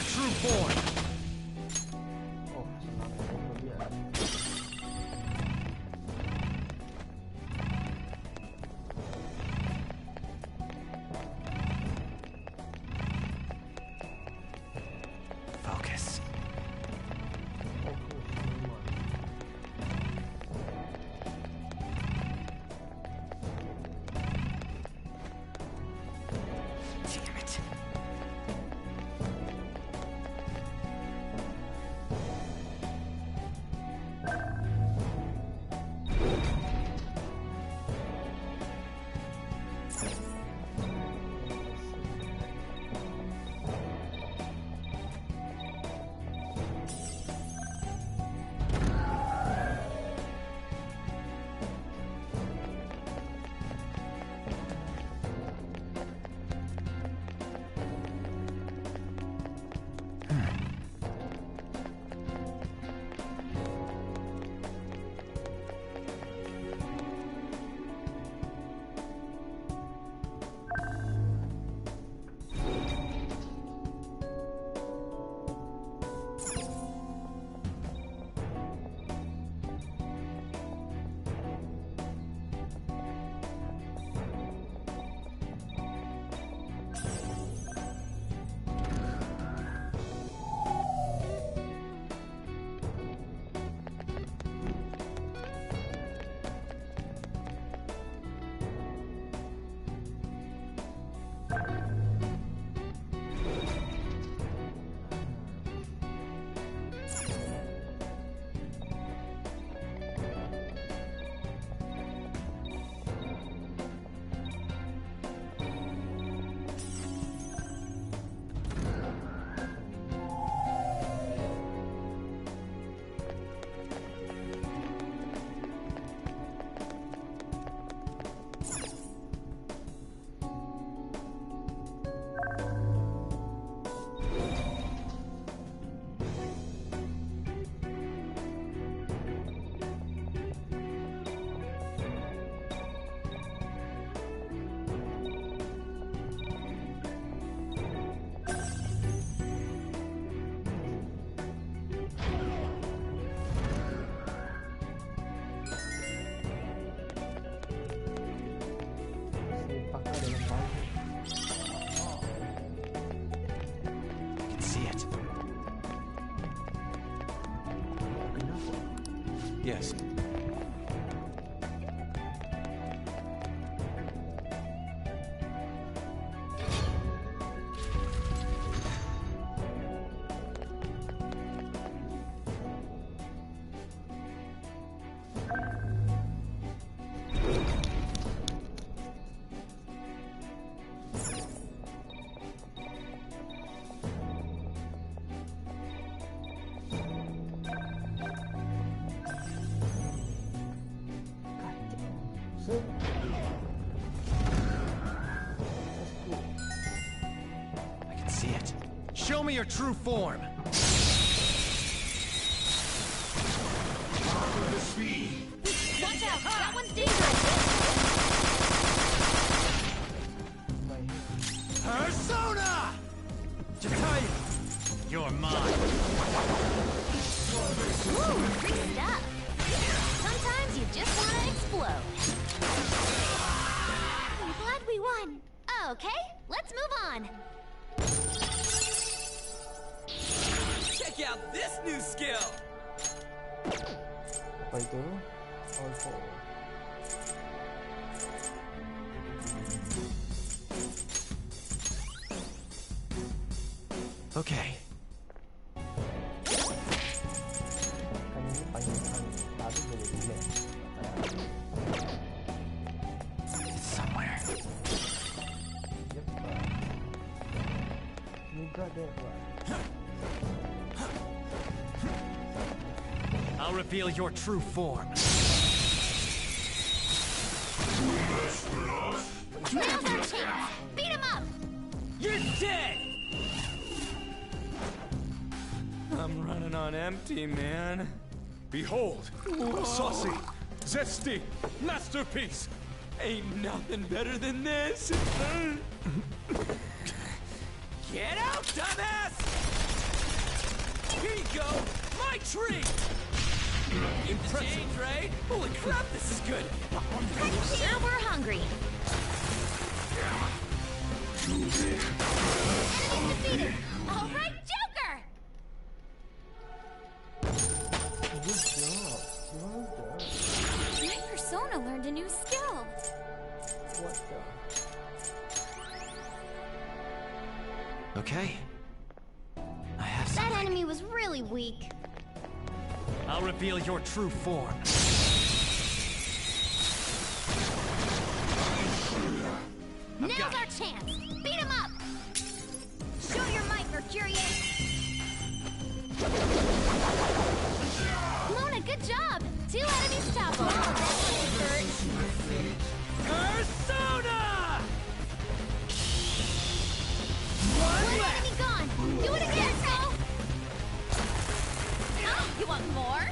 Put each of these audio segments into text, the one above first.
your true form. Oh, senang ya, Focus. Damn it. See it. Yes. I can see it. Show me your true form. Watch out! That one's dangerous! Persona! Jataya! You're mine. Ooh, free stuff! Sometimes you just want to explode. I'm glad we won. Okay, let's move on. Check out this new skill! Apa itu? All four. Okay. Kan ini panjang tadi jadi delay. It's somewhere. Yep. Juga deh, Pak. I'll reveal your true form. Now's our chance! Beat him up! You're dead! I'm running on empty, man. Behold, a saucy, zesty masterpiece. Ain't nothing better than this. Get out, dumbass! Here you go! My treat! Keep the change, right? Holy crap, this is good! Pretty sure we're hungry. Enemy defeated! Alright, Joker! Good job. Well done. My persona learned a new skill. What the? Okay. I have That something. enemy was really weak. I'll reveal your true form. Now's our chance! Beat him up! Show your might, Mercurius! Mona, good job! 2 enemies toppled. Oh, that hurt. Persona! One enemy gone! Do it again, go! Oh, you want more?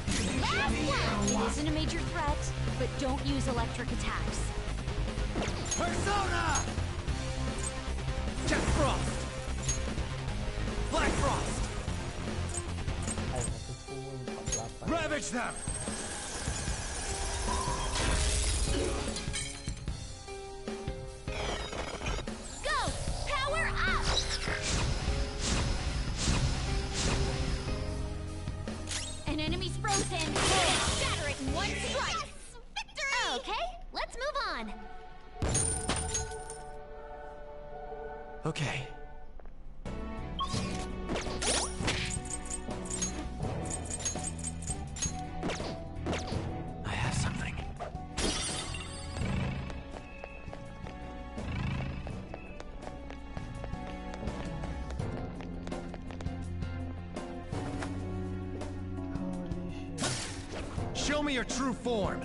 Last one! It isn't a major threat, but don't use electric attacks. Persona! Jack Frost! Black Frost! Ay, natutulong paglapan. Ravage them! Go! Power up! An enemy's frozen. Shatter it in one strike. Yes! Victory! Okay, let's move on. Okay. I have something. Holy shit. Show me your true form.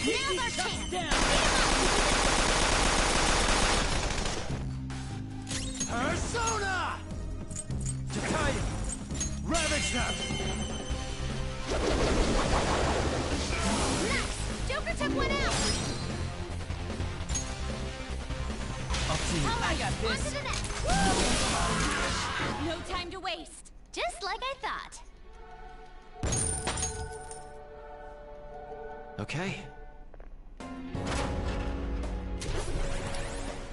Now's our chance. Down! Persona! Takaya! Ravage them! Nice! Joker took one out. Up to you. All right, got this. on to the next. No time to waste. Just like I thought. Okay.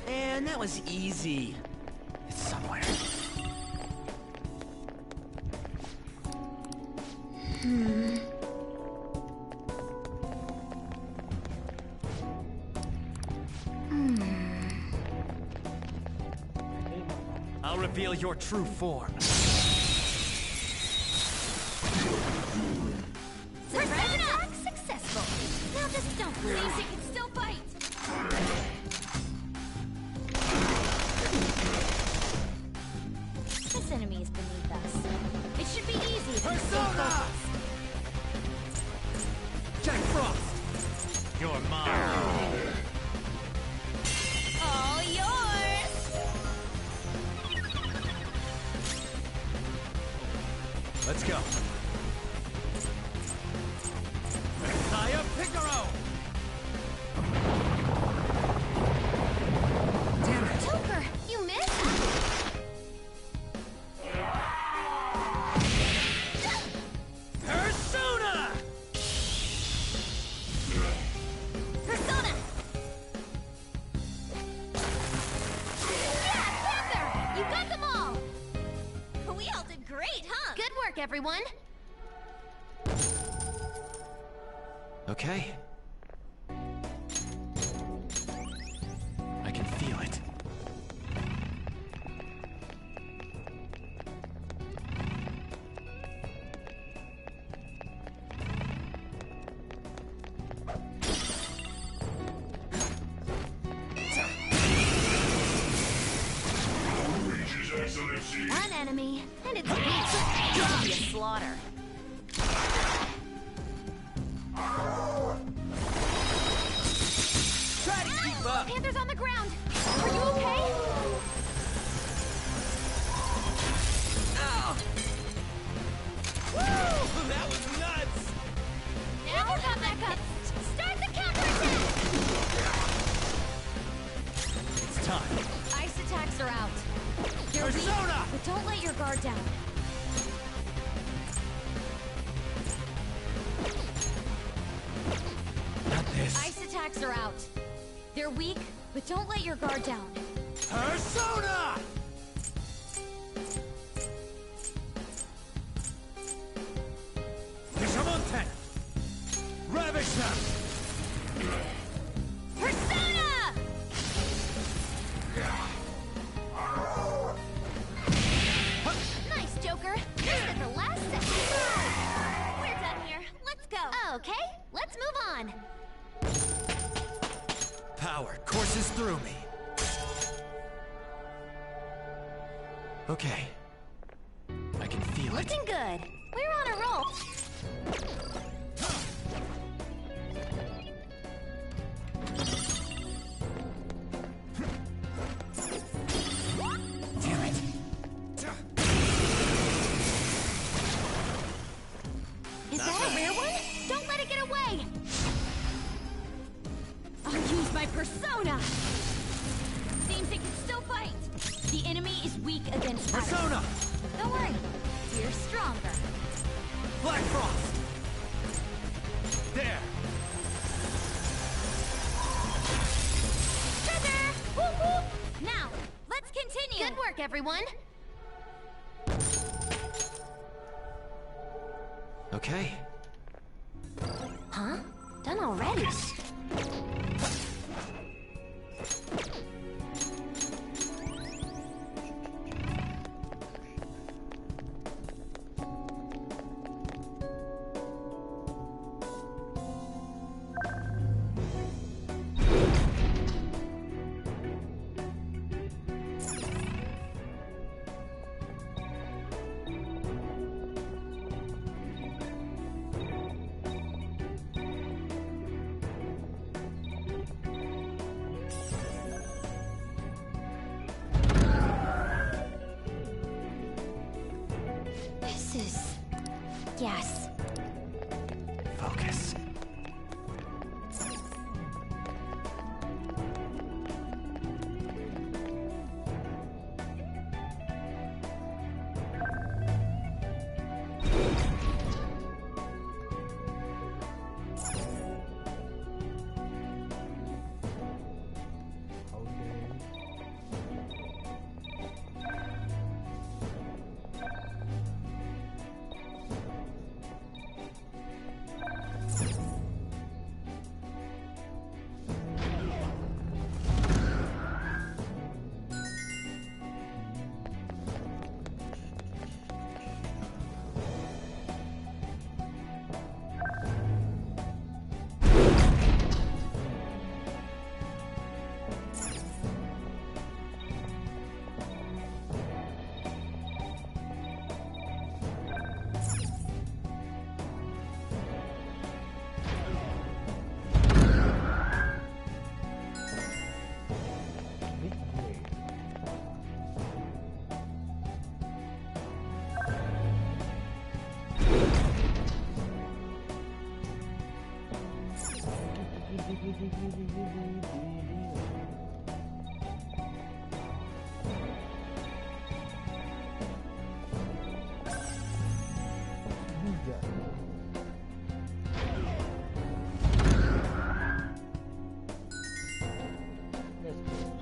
Man, that was easy. It's somewhere. I'll reveal your true form. Surprise attack successful. Now just don't lose. It can still bite. This enemy is beneath us. It should be easy if we stay Persona! focused. Jack Frost! You're mine. All yours. Let's go. Messiah Picaro! Damn it! Joker, you missed. Persona! Persona. Yeah, Panther! You got them all. We all did great, huh? Good work, everyone. Okay. I can feel it. One enemy, and it's gonna be a slaughter. Try to keep up! Panther's on the ground. Are you okay? Ow! Woo! That was nuts! Now come back up. Start the counterattack. It's time. Ice attack. guard down. Not this. Ice attacks are out. They're weak, but don't let your guard down. Persona! Bishamonten! Ravish them! Persona! Nice, Joker. Just at the last second. We're done here. Let's go. Okay, let's move on. Power courses through me. Okay. I can feel it. Looking good. We're on a roll. Damn it. Is that a rare one? Don't let it get away! I'll use my persona! Seems it can still fight. The enemy is weak against ice. Persona! Don't worry, we're stronger. Black Frost! There! Trigger! Whoop whoop! Now, let's continue! Good work, everyone! Okay. Huh? Done already? This is... Yes. Focus.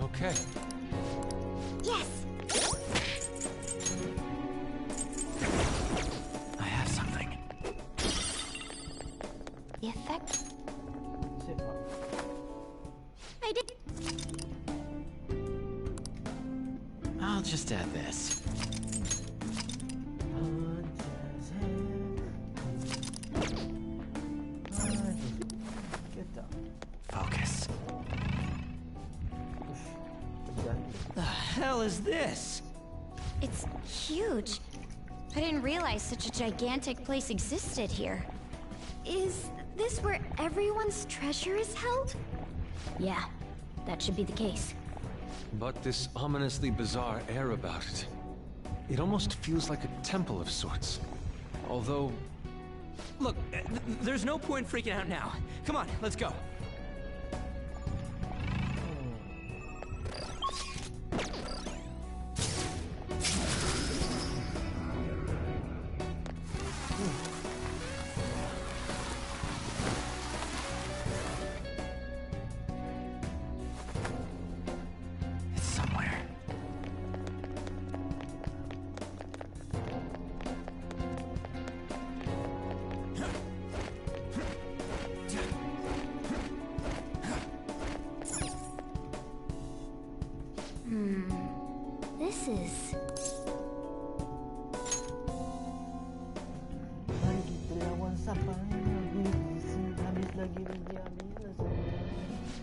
Okay. Yes! I have something. The effect... Sit up. I did... I'll just add this. Get down. Focus. The hell is this? It's huge. I didn't realize such a gigantic place existed here. Is this where everyone's treasure is held? Yeah, that should be the case. But this ominously bizarre air about it. It almost feels like a temple of sorts. Although... Look, there's no point freaking out now. Come on, let's go.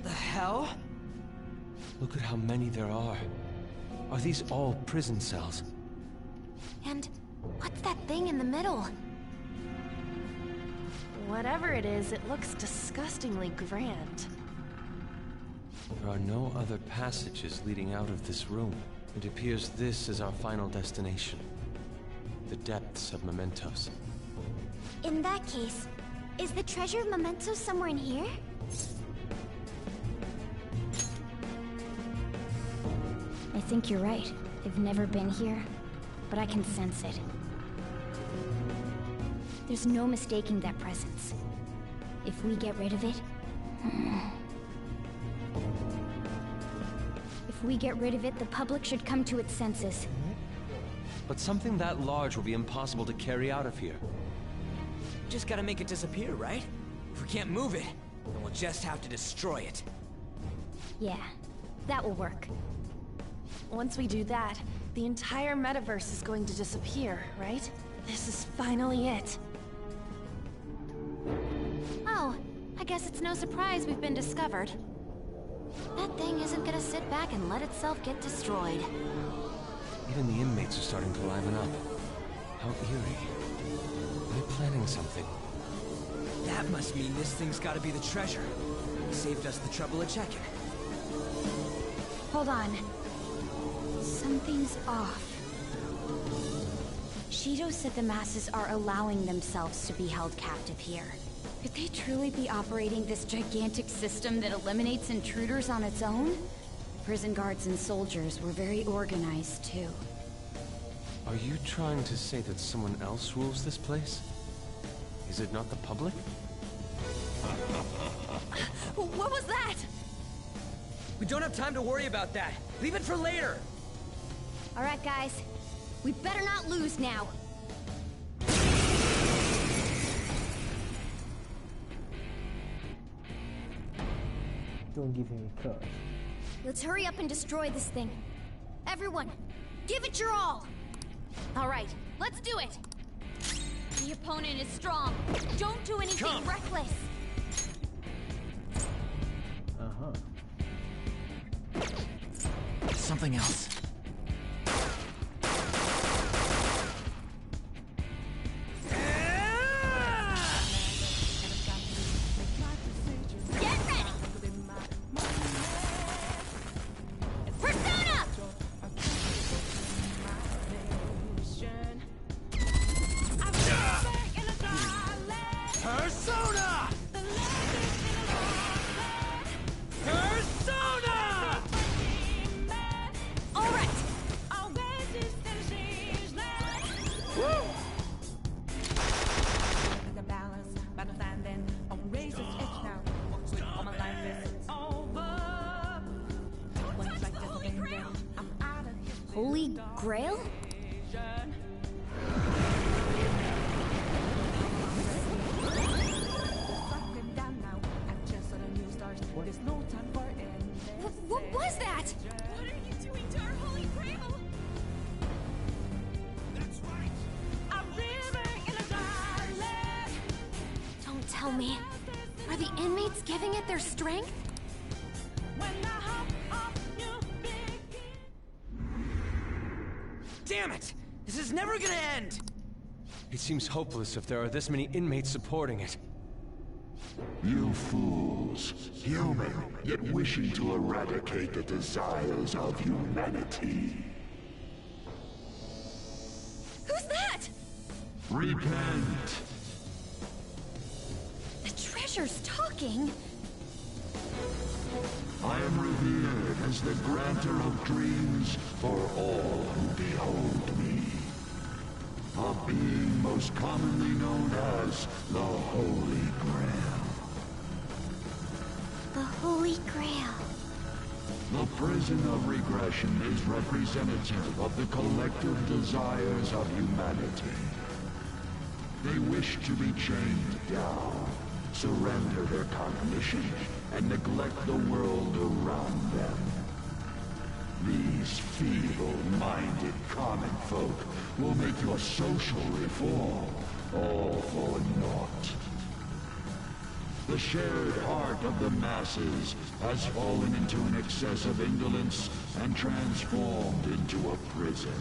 The hell? Look at how many there are. Are these all prison cells? And what's that thing in the middle? Whatever it is, it looks disgustingly grand. There are no other passages leading out of this room. It appears this is our final destination. The depths of Mementos. In that case, is the treasure of Memento somewhere in here? I think you're right. I've never been here, but I can sense it. There's no mistaking that presence. If we get rid of it... If we get rid of it, the public should come to its senses. But something that large will be impossible to carry out of here. Just gotta make it disappear, right? If we can't move it, then we'll just have to destroy it. Yeah, that will work. Once we do that, the entire metaverse is going to disappear, right? This is finally it. Oh, I guess it's no surprise we've been discovered. That thing isn't gonna sit back and let itself get destroyed. Even the inmates are starting to liven up. How eerie. They're planning something. That must mean this thing's gotta be the treasure. It saved us the trouble of checking. Hold on. Something's off. Shido said the masses are allowing themselves to be held captive here. Could they truly be operating this gigantic system that eliminates intruders on its own? Prison guards and soldiers were very organized, too. Are you trying to say that someone else rules this place? Is it not the public? What was that? We don't have time to worry about that. Leave it for later. All right, guys. We better not lose now. Don't give him a curse. Let's hurry up and destroy this thing. Everyone, give it your all! All right, let's do it! The opponent is strong. Don't do anything reckless. Something else. Get ready! Persona! Persona! Persona! All right! Holy Grail? What was that? What are you doing to our Holy Grail? That's right. Don't tell me. Are the inmates giving it their strength? Damn it! This is never gonna end! It seems hopeless if there are this many inmates supporting it. You fools, human, yet wishing to eradicate the desires of humanity. Who's that? Repent! The treasure's talking. I am revered as the granter of dreams for all who behold me. A being most commonly known as the Holy Grail. The Holy Grail. The prison of regression is representative of the collective desires of humanity. They wish to be chained down, surrender their cognition, and neglect the world around them. These feeble-minded common folk will make your social reform all for naught. The shared heart of the masses has fallen into an excess of indolence and transformed into a prison.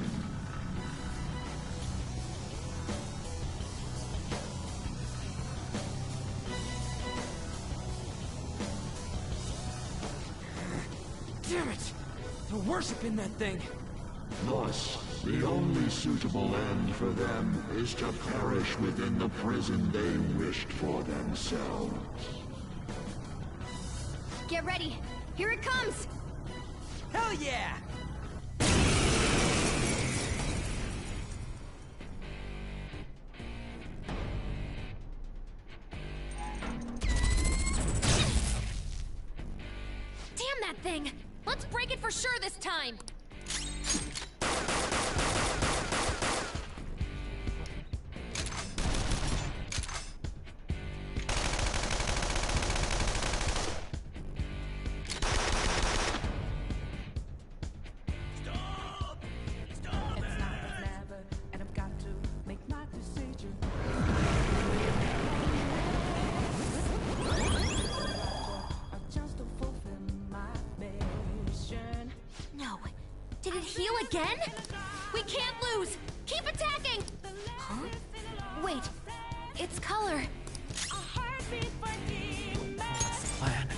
Damn it! They're worshiping that thing! Thus, the only suitable end for them is to perish within the prison they wished for themselves. Get ready. Here it comes. Hell yeah! Damn that thing! Let's break it for sure this time! No. Did it heal again? We can't lose! Keep attacking! Huh? Wait. It's color. Plan.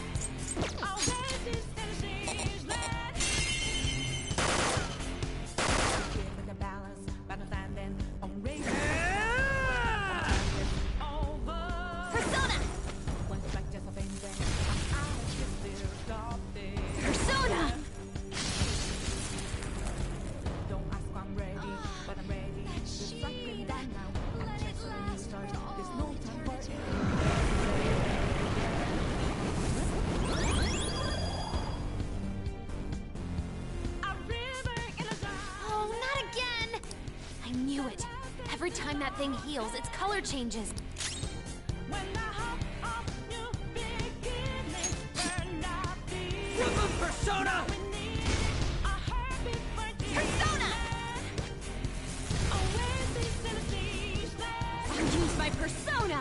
Persona! Persona! Oh, not again! I knew it. Every time that thing heals, its color changes. Remove Persona! Persona! I'll use my persona!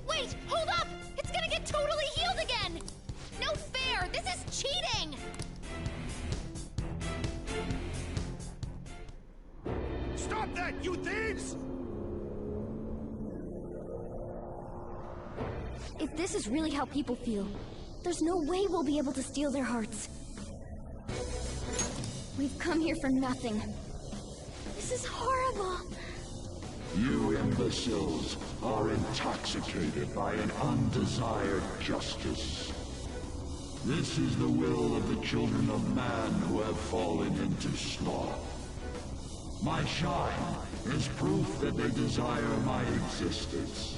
Wait! Hold up! It's gonna get totally healed again! No fair! This is cheating! Stop that, you thieves! If this is really how people feel, there's no way we'll be able to steal their hearts. We've come here for nothing. This is horrible. You imbeciles are intoxicated by an undesired justice. This is the will of the children of man who have fallen into sloth. My shine is proof that they desire my existence.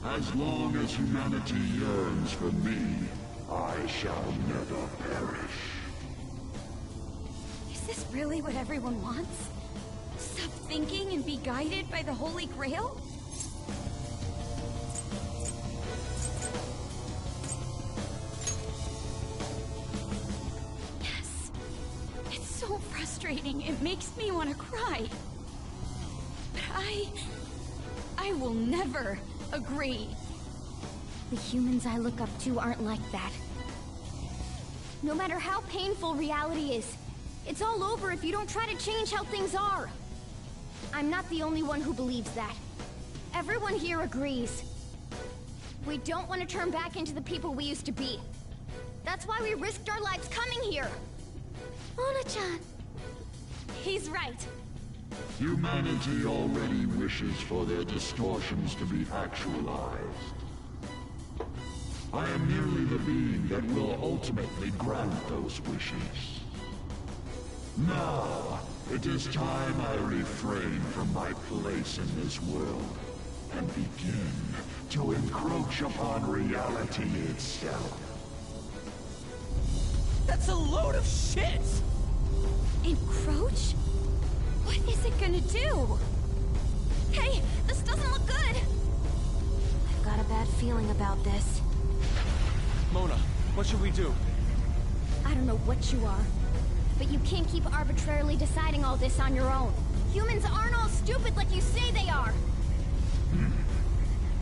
As long as humanity yearns for me, I shall never perish. Is this really what everyone wants? Stop thinking and be guided by the Holy Grail? Yes. It's so frustrating. It makes me want to cry. But I will never agree. The humans I look up to aren't like that. No matter how painful reality is, it's all over if you don't try to change how things are. I'm not the only one who believes that. Everyone here agrees. We don't want to turn back into the people we used to be. That's why we risked our lives coming here. Ona-chan. He's right. Humanity already wishes for their distortions to be actualized. I am merely the being that will ultimately grant those wishes. Now, it is time I refrain from my place in this world and begin to encroach upon reality itself. That's a load of shit! Encroach? What is it gonna do? Hey, this doesn't look good! I've got a bad feeling about this. Mona, what should we do? I don't know what you are, but you can't keep arbitrarily deciding all this on your own. Humans aren't all stupid like you say they are!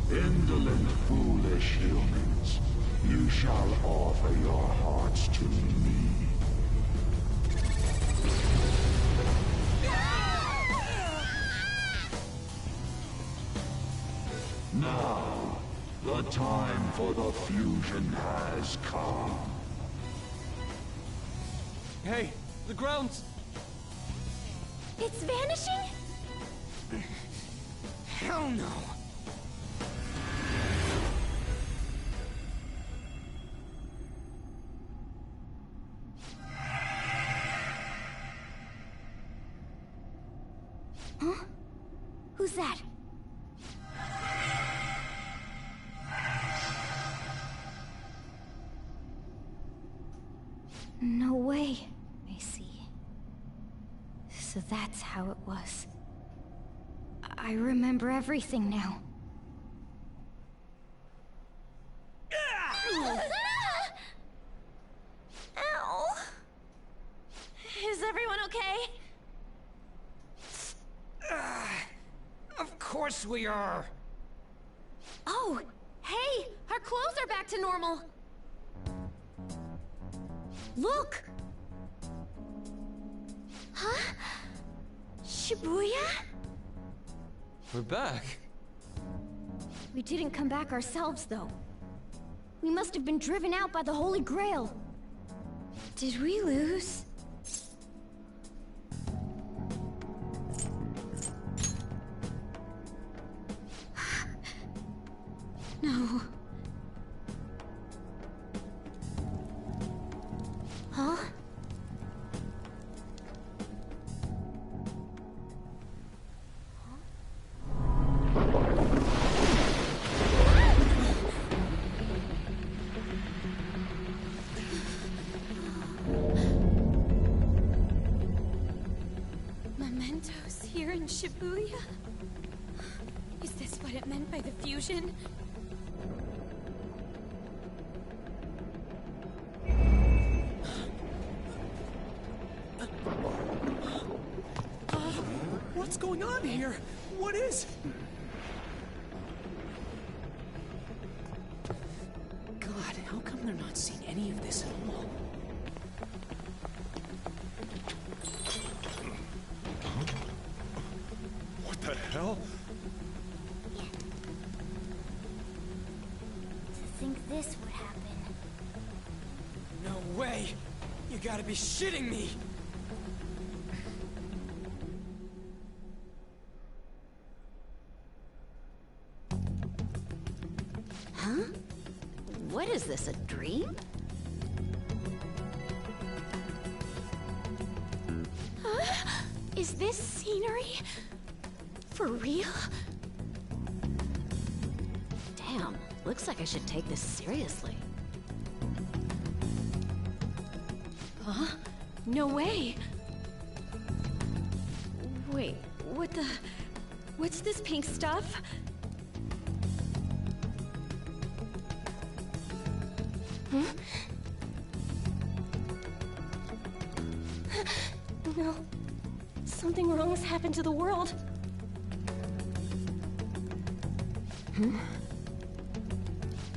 Indolent, foolish humans, you shall offer your hearts to me. Now, the time for the fusion has come. Hey, the ground's... It's vanishing? Hell no. Huh? Who's that? No way. I see. So that's how it was. I remember everything now. Ow! Is everyone okay? Of course we are. Oh, hey! Our clothes are back to normal! Look! Huh? Shibuya? We're back. We didn't come back ourselves, though. We must have been driven out by the Holy Grail. Did we lose? No. Huh? Mementos here in Shibuya? Is this what it meant by the fusion? What's going on here? What is... God, how come they're not seeing any of this at all? What the hell? To think this would happen. No way! You gotta be shitting me! Huh? What is this, a dream? Huh? Is this scenery? For real? Damn, looks like I should take this seriously. Huh? No way! Wait, what the... What's this pink stuff? Huh? No. Something wrong has happened to the world.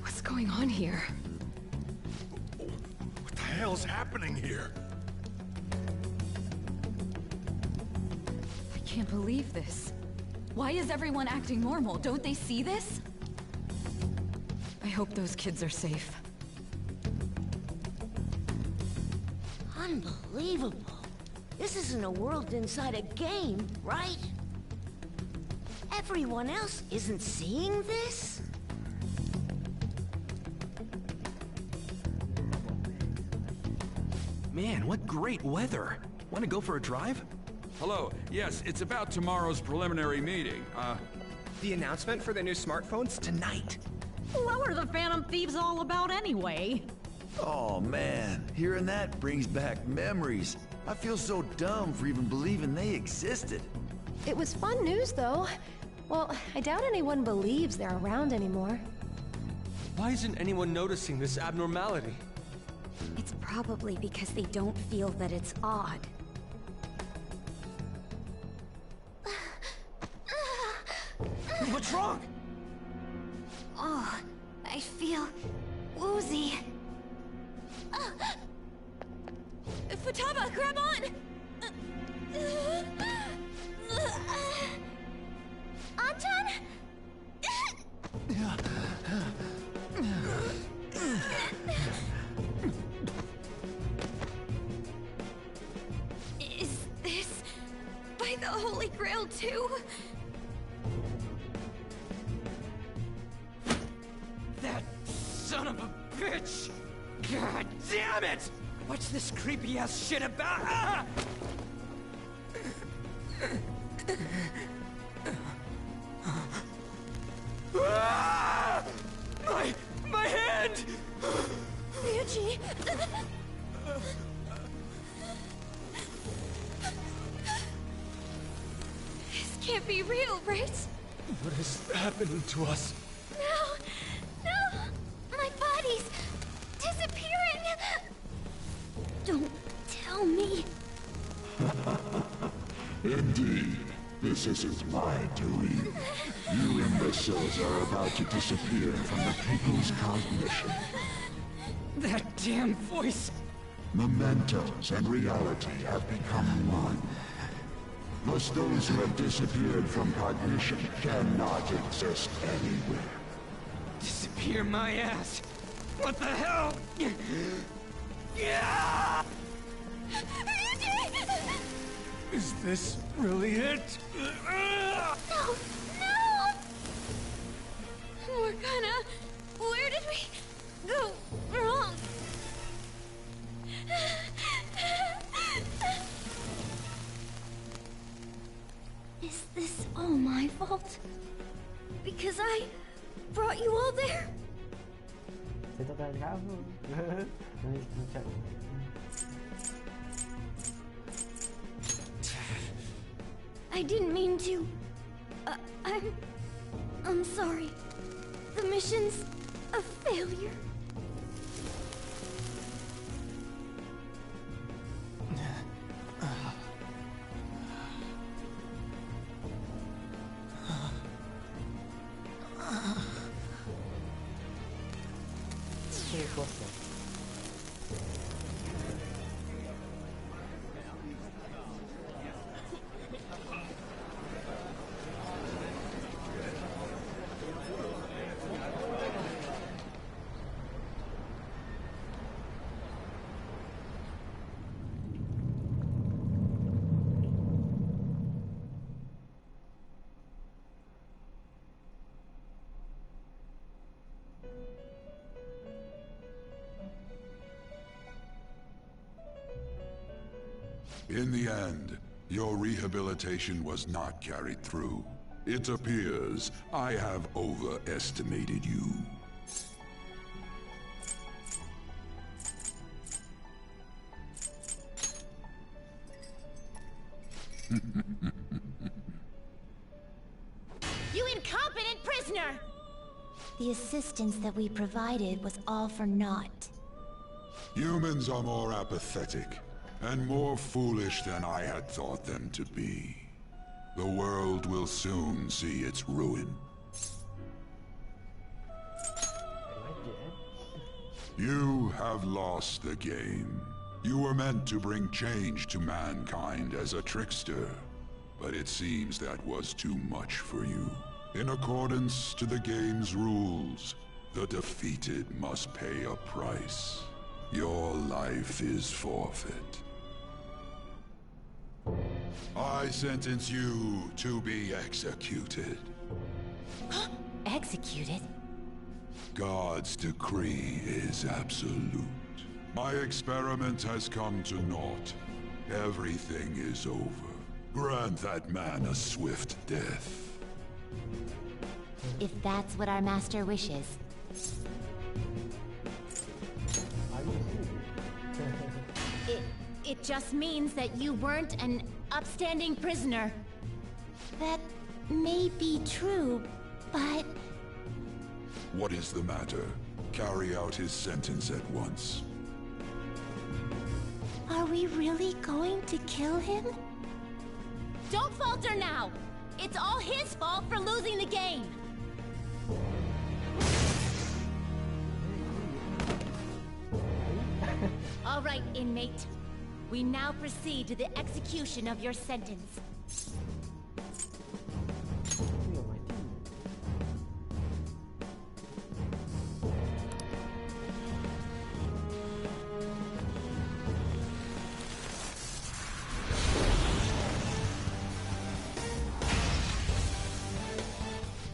What's going on here? What the hell's happening here? I can't believe this. Why is everyone acting normal? Don't they see this? I hope those kids are safe. Unbelievable. This isn't a world inside a game, right? Everyone else isn't seeing this? Man, what great weather. Want to go for a drive? Hello. Yes, it's about tomorrow's preliminary meeting. The announcement for the new smartphones? Tonight. What were the Phantom Thieves all about anyway? Oh man, hearing that brings back memories. I feel so dumb for even believing they existed. It was fun news, though. Well, I doubt anyone believes they're around anymore. Why isn't anyone noticing this abnormality? It's probably because they don't feel that it's odd. What's wrong? Oh, I feel woozy. Futaba, grab on! Anton? Is this by the Holy Grail too? That son of a bitch! God damn it! What's this creepy ass shit about? Ah! Ah! My hand! Ryuji! This can't be real, right? What is happening to us? No! No! My body's disappearing! Don't tell me. Indeed, this isn't my doing. You imbeciles are about to disappear from the people's cognition. That damn voice! Mementos and reality have become one. Thus those who have disappeared from cognition cannot exist anywhere. Disappear my ass! What the hell? Yeah! Is this really it? No! No! Morgana, where did we go wrong? Is this all my fault? Because I brought you all there? Você tá bravo? I didn't mean to. I'm sorry. The mission's a failure. In the end, your rehabilitation was not carried through. It appears I have overestimated you. You incompetent prisoner! The assistance that we provided was all for naught. Humans are more apathetic and more foolish than I had thought them to be. The world will soon see its ruin. You have lost the game. You were meant to bring change to mankind as a trickster, but it seems that was too much for you. In accordance to the game's rules, the defeated must pay a price. Your life is forfeit. I sentence you to be executed. Executed? God's decree is absolute. My experiment has come to naught. Everything is over. Grant that man a swift death. If that's what our master wishes. It just means that you weren't an upstanding prisoner. That may be true, but... What is the matter? Carry out his sentence at once. Are we really going to kill him? Don't falter now! It's all his fault for losing the game! All right, inmate. We now proceed to the execution of your sentence.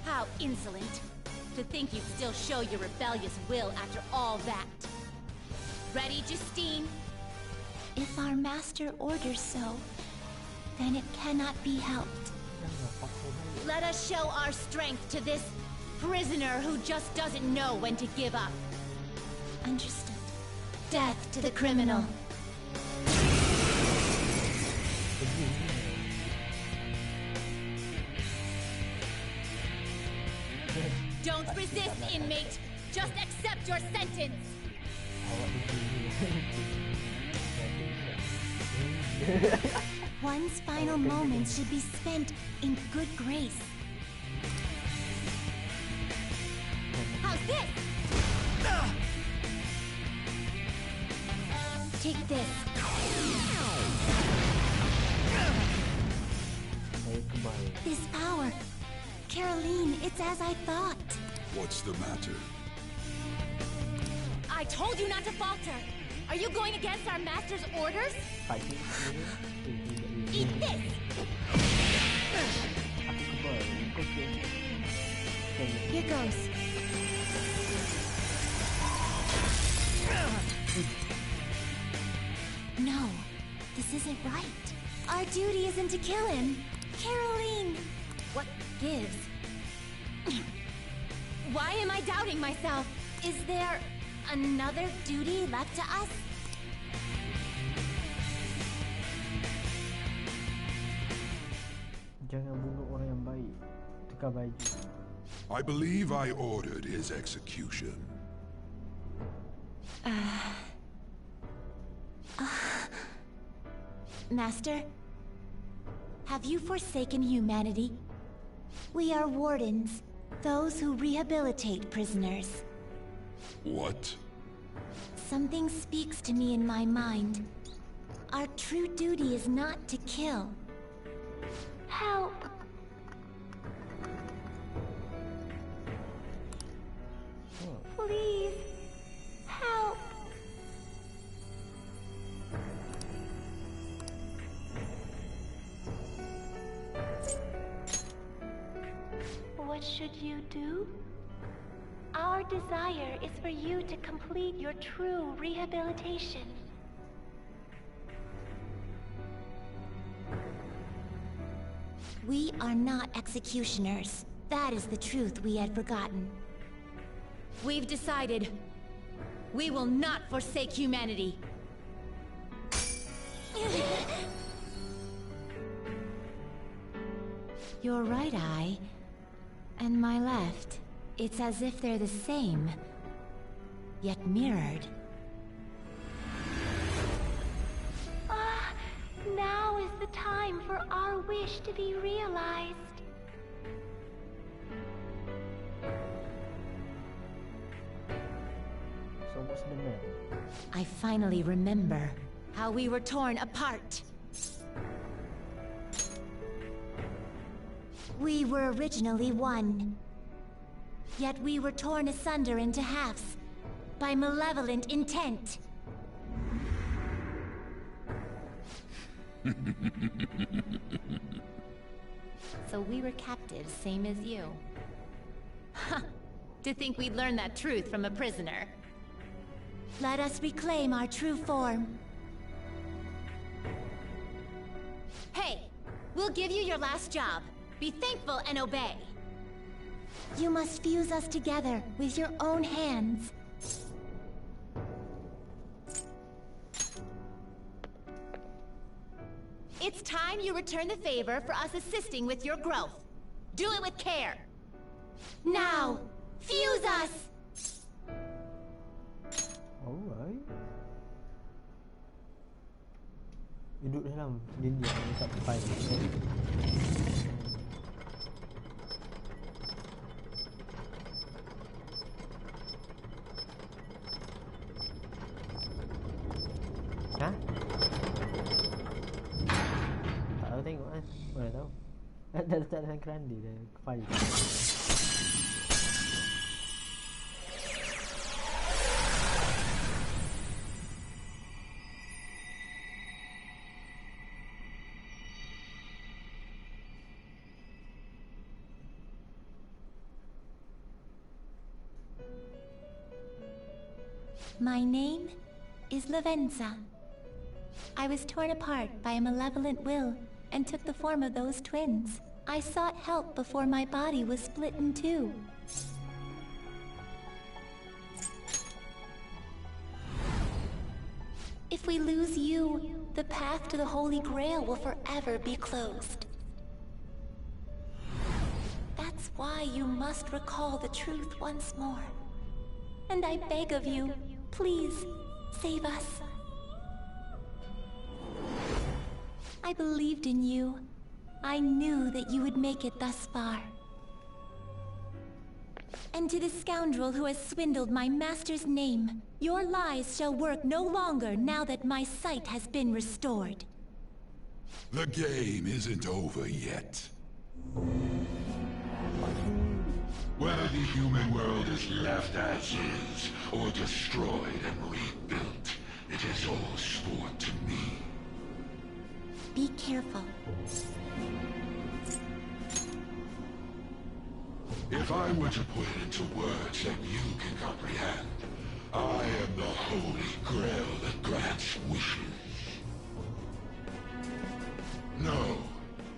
How insolent. To think you'd still show your rebellious will after all that. Ready, Justine? If our master orders so, then it cannot be helped. Let us show our strength to this prisoner who just doesn't know when to give up. Understood. Death to the criminal. Don't resist, inmate. Just accept your sentence. One's final moments should be spent in good grace. How's this? Take this. This power. Caroline, it's as I thought. What's the matter? I told you not to falter. Are you going against our master's orders? Eat this! Here goes. No, this isn't right. Our duty isn't to kill him. Caroline! What gives? Why am I doubting myself? Is there another duty left to us? Jangan bunuh orang yang baik. Tukar baju. I believe I ordered his execution. Master, have you forsaken humanity? We are wardens, those who rehabilitate prisoners. What? Something speaks to me in my mind. Our true duty is not to kill. Help! Please, help! What should you do? Our desire is for you to complete your true rehabilitation. We are not executioners. That is the truth we had forgotten. We've decided. We will not forsake humanity. Your right eye and my left. It's as if they're the same, yet mirrored. Now is the time for our wish to be realized. So what's the man? I finally remember how we were torn apart. We were originally one. Yet we were torn asunder into halves by malevolent intent. So we were captives, same as you. Ha! To think we'd learn that truth from a prisoner. Let us reclaim our true form. Hey! We'll give you your last job. Be thankful and obey. You must fuse us together with your own hands. time you return the favor for us assisting with your growth. Do it with care. Now, fuse us! Alright. Duduk dalam dunia yang tak terpaik. Hah? Tak tahu tengok kan? Mana tahu? Dah letak dalam keranda dah file. My name is Lavenza. I was torn apart by a malevolent will and took the form of those twins. I sought help before my body was split in two. If we lose you, the path to the Holy Grail will forever be closed. That's why you must recall the truth once more. And I beg of you, please, save us. I believed in you. I knew that you would make it thus far. And to the scoundrel who has swindled my master's name, your lies shall work no longer now that my sight has been restored. The game isn't over yet. Whether the human world is left as is, or destroyed and rebuilt, it is all sport to me. Be careful. If I were to put it into words that you can comprehend, I am the Holy Grail that grants wishes. No,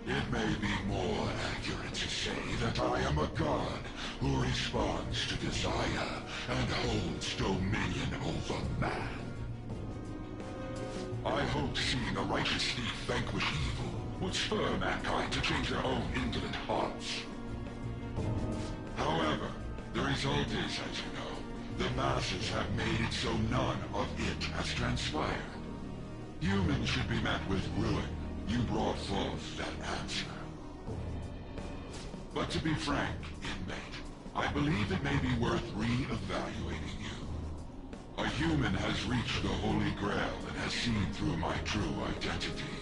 it may be more accurate to say that I am a god who responds to desire and holds dominion over man. I hoped seeing a righteous thief vanquish evil would spur mankind to change their own indolent hearts. However, the result is, as you know, the masses have made it so none of it has transpired. Humans should be met with ruin. You brought forth that answer. But to be frank, inmate, I believe it may be worth re-evaluating you. A human has reached the Holy Grail and has seen through my true identity.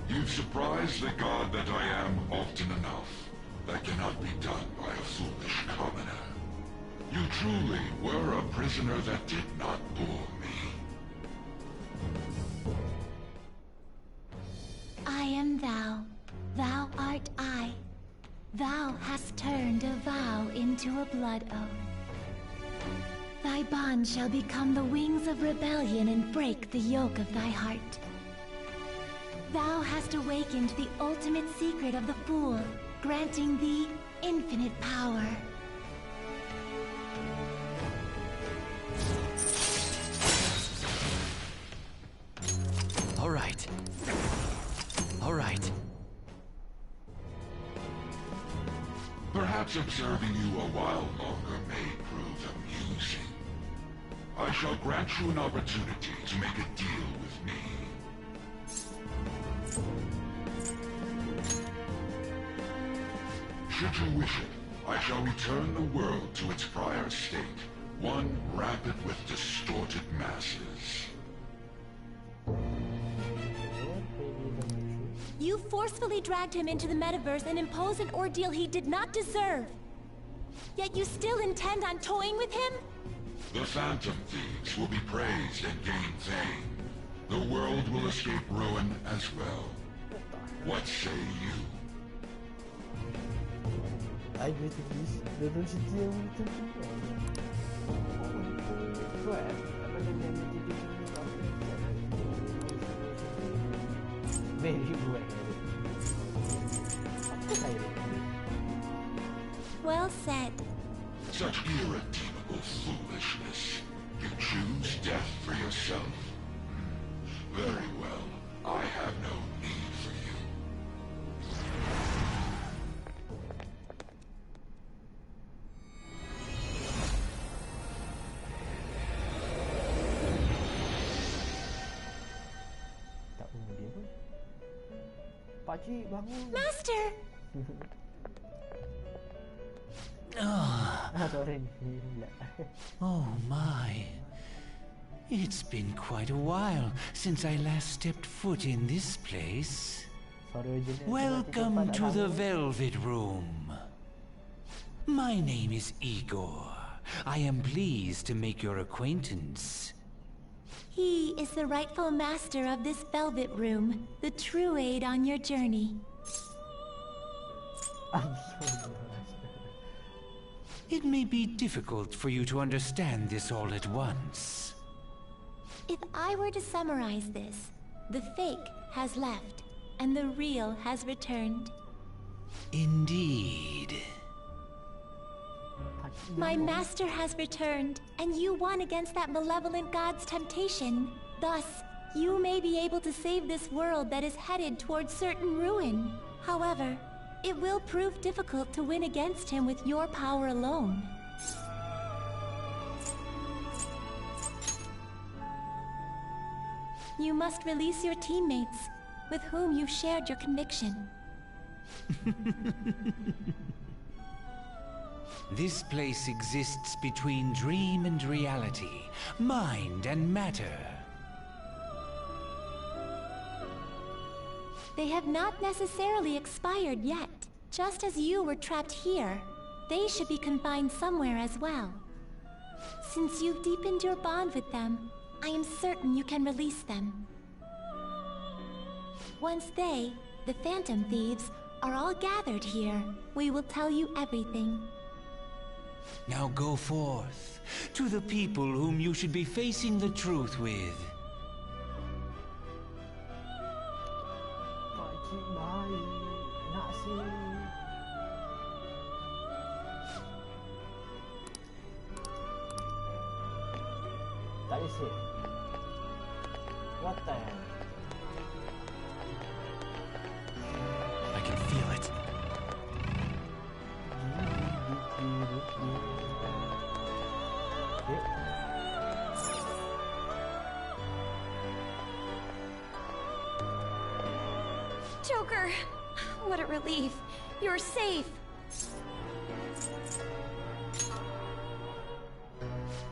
You've surprised the god that I am often enough. That cannot be done by a foolish commoner. You truly were a prisoner that did not bore me. I am thou. Thou art I. Thou hast turned a vow into a blood oath. Thy bond shall become the wings of rebellion and break the yoke of thy heart. Thou hast awakened the ultimate secret of the Fool, granting thee infinite power. All right. All right. Perhaps observing you a while longer may prove amusing. I shall grant you an opportunity to make a deal with me. Should you wish it, I shall return the world to its prior state, one rampant with distorted masses. You forcefully dragged him into the metaverse and imposed an ordeal he did not deserve. Yet you still intend on toying with him? The Phantom Thieves will be praised and gain fame. The world will escape ruin as well. What say you? I agree to this. They don't see the very well. Well said. Such irredeemable foolishness. You choose death for yourself? Very well. I have no need for you. Pakcik, bangun. Master! Sorry. Oh my. It's been quite a while since I last stepped foot in this place. Welcome to the Velvet Room. My name is Igor. I am pleased to make your acquaintance. He is the rightful master of this Velvet Room, the true aid on your journey. It may be difficult for you to understand this all at once. If I were to summarize this, the fake has left, and the real has returned. Indeed. My master has returned, and you won against that malevolent god's temptation. Thus, you may be able to save this world that is headed towards certain ruin. However, it will prove difficult to win against him with your power alone. You must release your teammates, with whom you shared your conviction. This place exists between dream and reality, mind and matter. They have not necessarily expired yet. Just as you were trapped here, they should be confined somewhere as well. Since you've deepened your bond with them, I am certain you can release them. Once they, the Phantom Thieves, are all gathered here, we will tell you everything. Now go forth, to the people whom you should be facing the truth with. Pakcik baik. Nak sih. Tak boleh save. What the hell? I can feel it. Joker! What a relief. You're safe.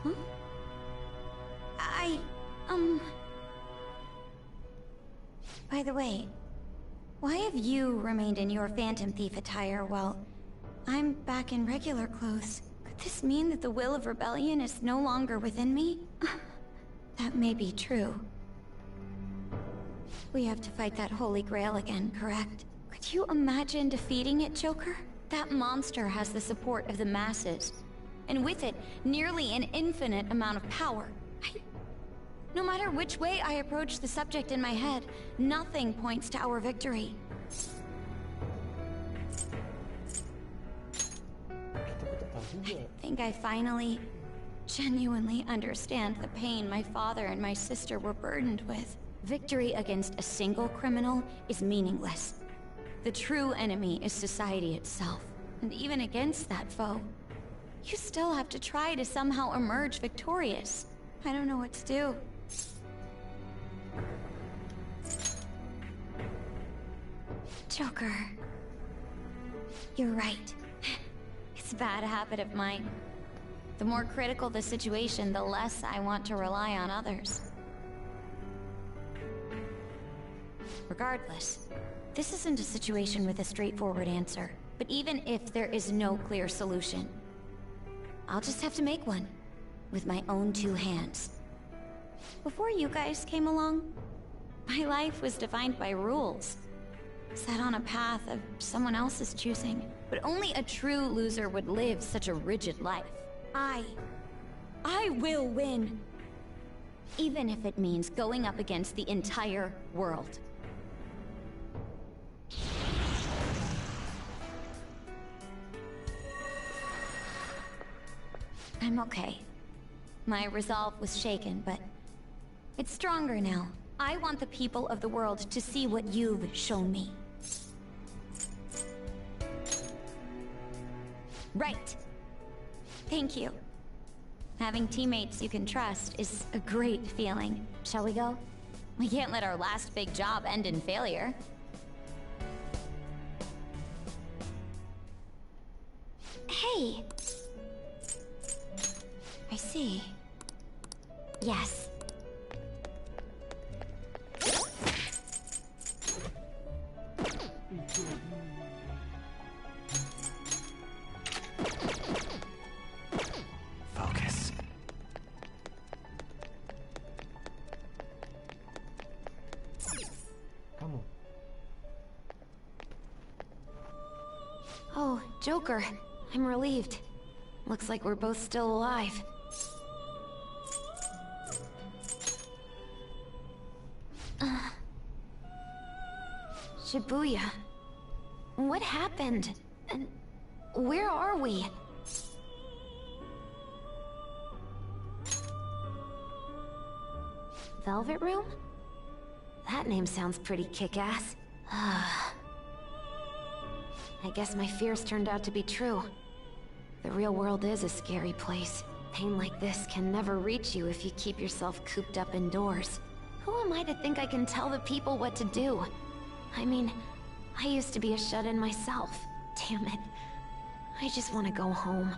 Huh? By the way, why have you remained in your Phantom Thief attire while I'm back in regular clothes? Could this mean that the will of rebellion is no longer within me? That may be true. We have to fight that Holy Grail again, correct? Could you imagine defeating it, Joker? That monster has the support of the masses, and with it, nearly an infinite amount of power. No matter which way I approach the subject in my head, nothing points to our victory. I think I finally, genuinely understand the pain my father and my sister were burdened with. Victory against a single criminal is meaningless. The true enemy is society itself. And even against that foe, you still have to try to somehow emerge victorious. I don't know what to do. Joker. You're right. It's a bad habit of mine. The more critical the situation, the less I want to rely on others. Regardless, this isn't a situation with a straightforward answer. But even if there is no clear solution, I'll just have to make one, with my own two hands. Before you guys came along, my life was defined by rules. Set on a path of someone else's choosing. But only a true loser would live such a rigid life. I will win. Even if it means going up against the entire world. I'm okay. My resolve was shaken, but it's stronger now. I want the people of the world to see what you've shown me. Right. Thank you. Having teammates you can trust is a great feeling. Shall we go? We can't let our last big job end in failure. hey. I see. Yes. Focus. Kamu. Oh, Joker. I'm relieved. Looks like we're both still alive. Shibuya. What happened? And where are we? Velvet Room? That name sounds pretty kick-ass. I guess my fears turned out to be true. The real world is a scary place. Pain like this can never reach you if you keep yourself cooped up indoors. Who am I to think I can tell the people what to do? I mean, I used to be a shut-in myself. Damn it. I just want to go home.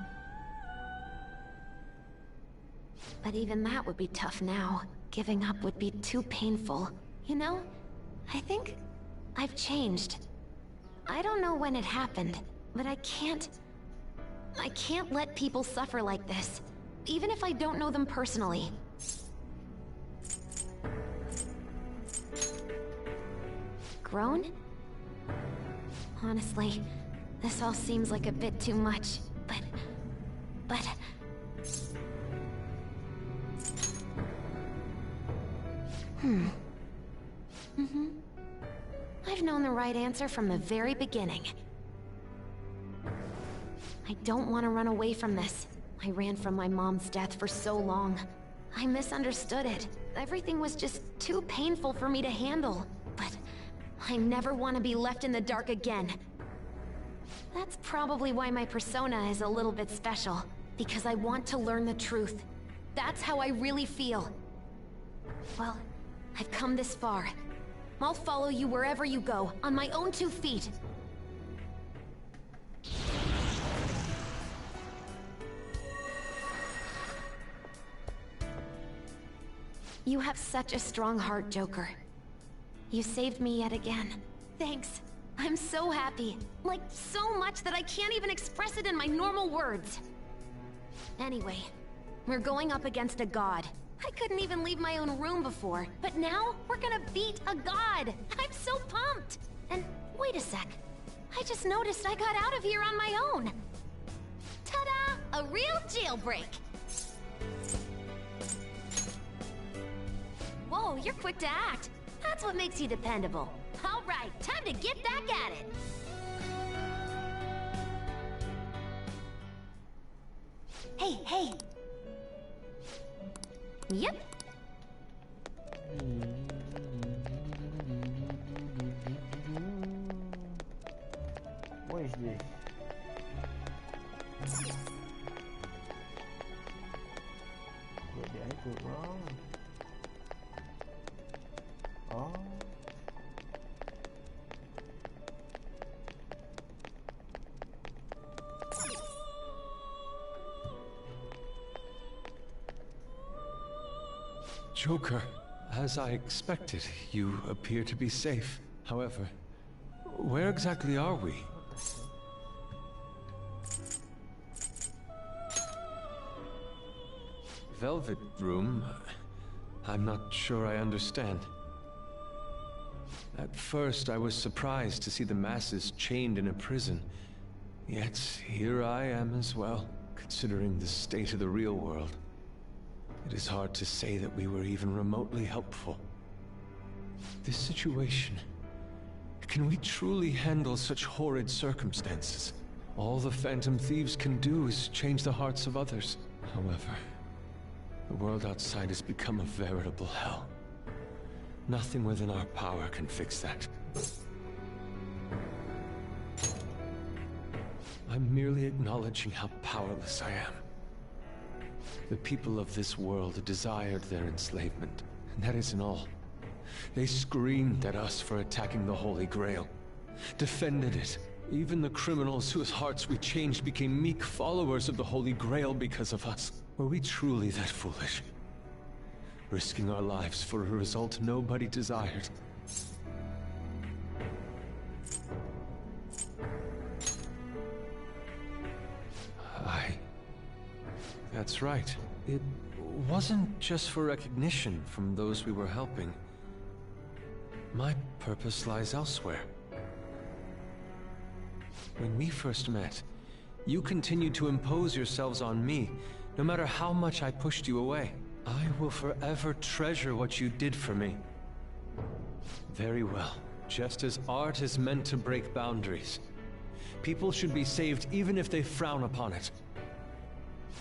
But even that would be tough now. Giving up would be too painful. You know, I think I've changed. I don't know when it happened, but I can't let people suffer like this, even if I don't know them personally. Grown? Honestly, this all seems like a bit too much, but... I've known the right answer from the very beginning. I don't want to run away from this. I ran from my mom's death for so long. I misunderstood it. Everything was just too painful for me to handle. But I never want to be left in the dark again. That's probably why my persona is a little bit special. Because I want to learn the truth. That's how I really feel. Well, I've come this far. I'll follow you wherever you go, on my own 2 feet. You have such a strong heart, Joker. You saved me yet again. Thanks. I'm so happy. Like, so much that I can't even express it in my normal words. Anyway, we're going up against a god. I couldn't even leave my own room before, but now we're gonna beat a god! I'm so pumped! And wait a sec. I just noticed I got out of here on my own. Ta-da! A real jailbreak! Whoa, you're quick to act. That's what makes you dependable. All right, time to get back at it. Hey! Yep. What is this? What did I do wrong? Oh. Joker, as I expected, you appear to be safe. However, where exactly are we? Velvet Room? I'm not sure I understand. At first, I was surprised to see the masses chained in a prison. Yet, here I am as well, considering the state of the real world. It is hard to say that we were even remotely helpful. This situation... Can we truly handle such horrid circumstances? All the Phantom Thieves can do is change the hearts of others. However, the world outside has become a veritable hell. Nothing within our power can fix that. I'm merely acknowledging how powerless I am. The people of this world desired their enslavement, and that isn't all. They screamed at us for attacking the Holy Grail, defended it, Even the criminals whose hearts we changed became meek followers of the Holy Grail because of us. Were we truly that foolish? Risking our lives for a result nobody desired. That's right. It wasn't just for recognition from those we were helping. My purpose lies elsewhere. When we first met, you continued to impose yourselves on me, no matter how much I pushed you away. I will forever treasure what you did for me. Very well. Just as art is meant to break boundaries, people should be saved even if they frown upon it.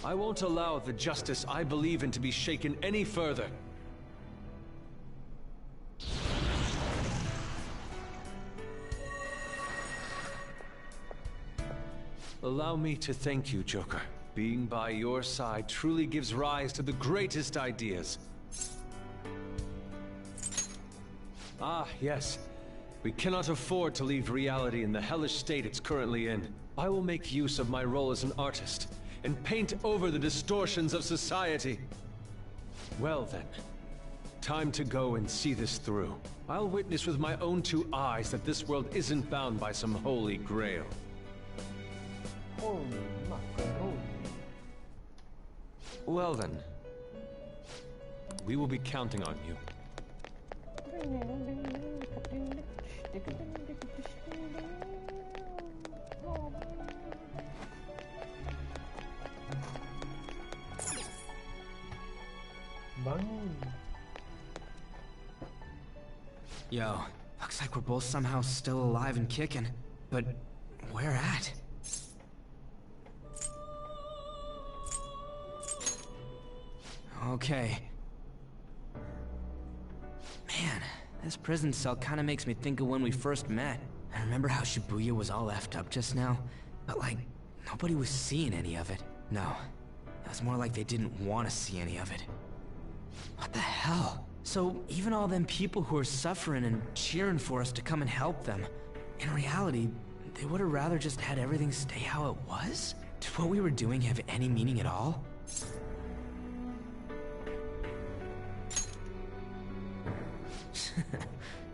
I won't allow the justice I believe in to be shaken any further. Allow me to thank you, Joker. Being by your side truly gives rise to the greatest ideas. Ah, yes. We cannot afford to leave reality in the hellish state it's currently in. I will make use of my role as an artist and paint over the distortions of society. Well then, time to go and see this through. I'll witness with my own two eyes that this world isn't bound by some holy grail. Well then, we will be counting on you. Yo, looks like we're both somehow still alive and kicking. But where at? Okay. Man, this prison cell kinda makes me think of when we first met. I remember how Shibuya was all effed up just now, but like, nobody was seeing any of it. No, it was more like they didn't want to see any of it. What the hell? So even all them people who are suffering and cheering for us to come and help them, in reality, they would have rather just had everything stay how it was? Did what we were doing have any meaning at all?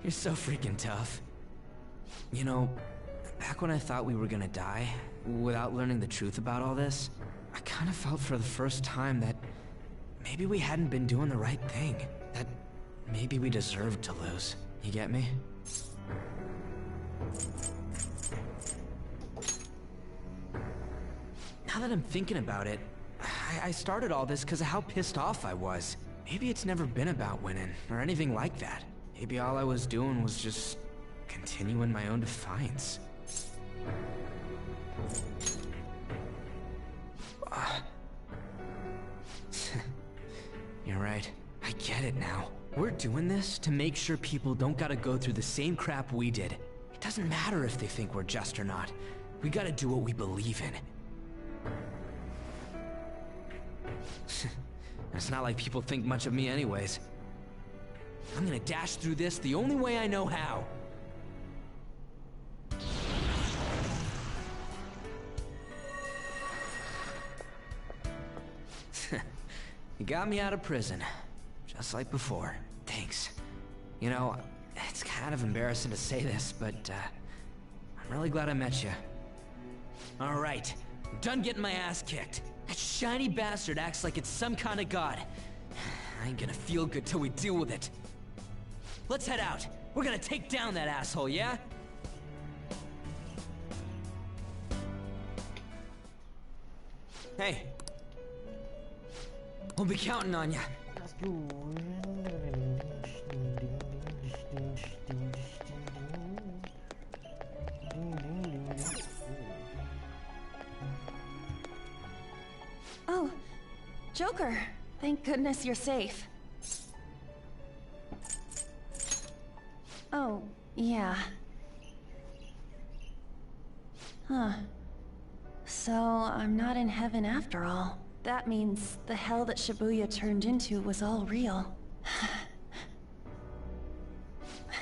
You're so freaking tough. You know, back when I thought we were gonna die, without learning the truth about all this, I kind of felt for the first time that maybe we hadn't been doing the right thing. That maybe we deserved to lose. You get me? Now that I'm thinking about it, I started all this because of how pissed off I was. Maybe it's never been about winning, or anything like that. Maybe all I was doing was just continuing my own defiance. You're right. I get it now. We're doing this to make sure people don't gotta go through the same crap we did. It doesn't matter if they think we're just or not. We gotta do what we believe in. It's not like people think much of me anyways. I'm gonna dash through this the only way I know how. You got me out of prison, just like before. Thanks. You know, it's kind of embarrassing to say this, but I'm really glad I met you. All right, I'm done getting my ass kicked. That shiny bastard acts like it's some kind of god. I ain't gonna feel good till we deal with it. Let's head out. We're gonna take down that asshole, yeah? Hey. We'll be counting on ya. Oh, Joker. Thank goodness you're safe. Oh, yeah. Huh. So, I'm not in heaven after all. That means the hell that Shibuya turned into was all real.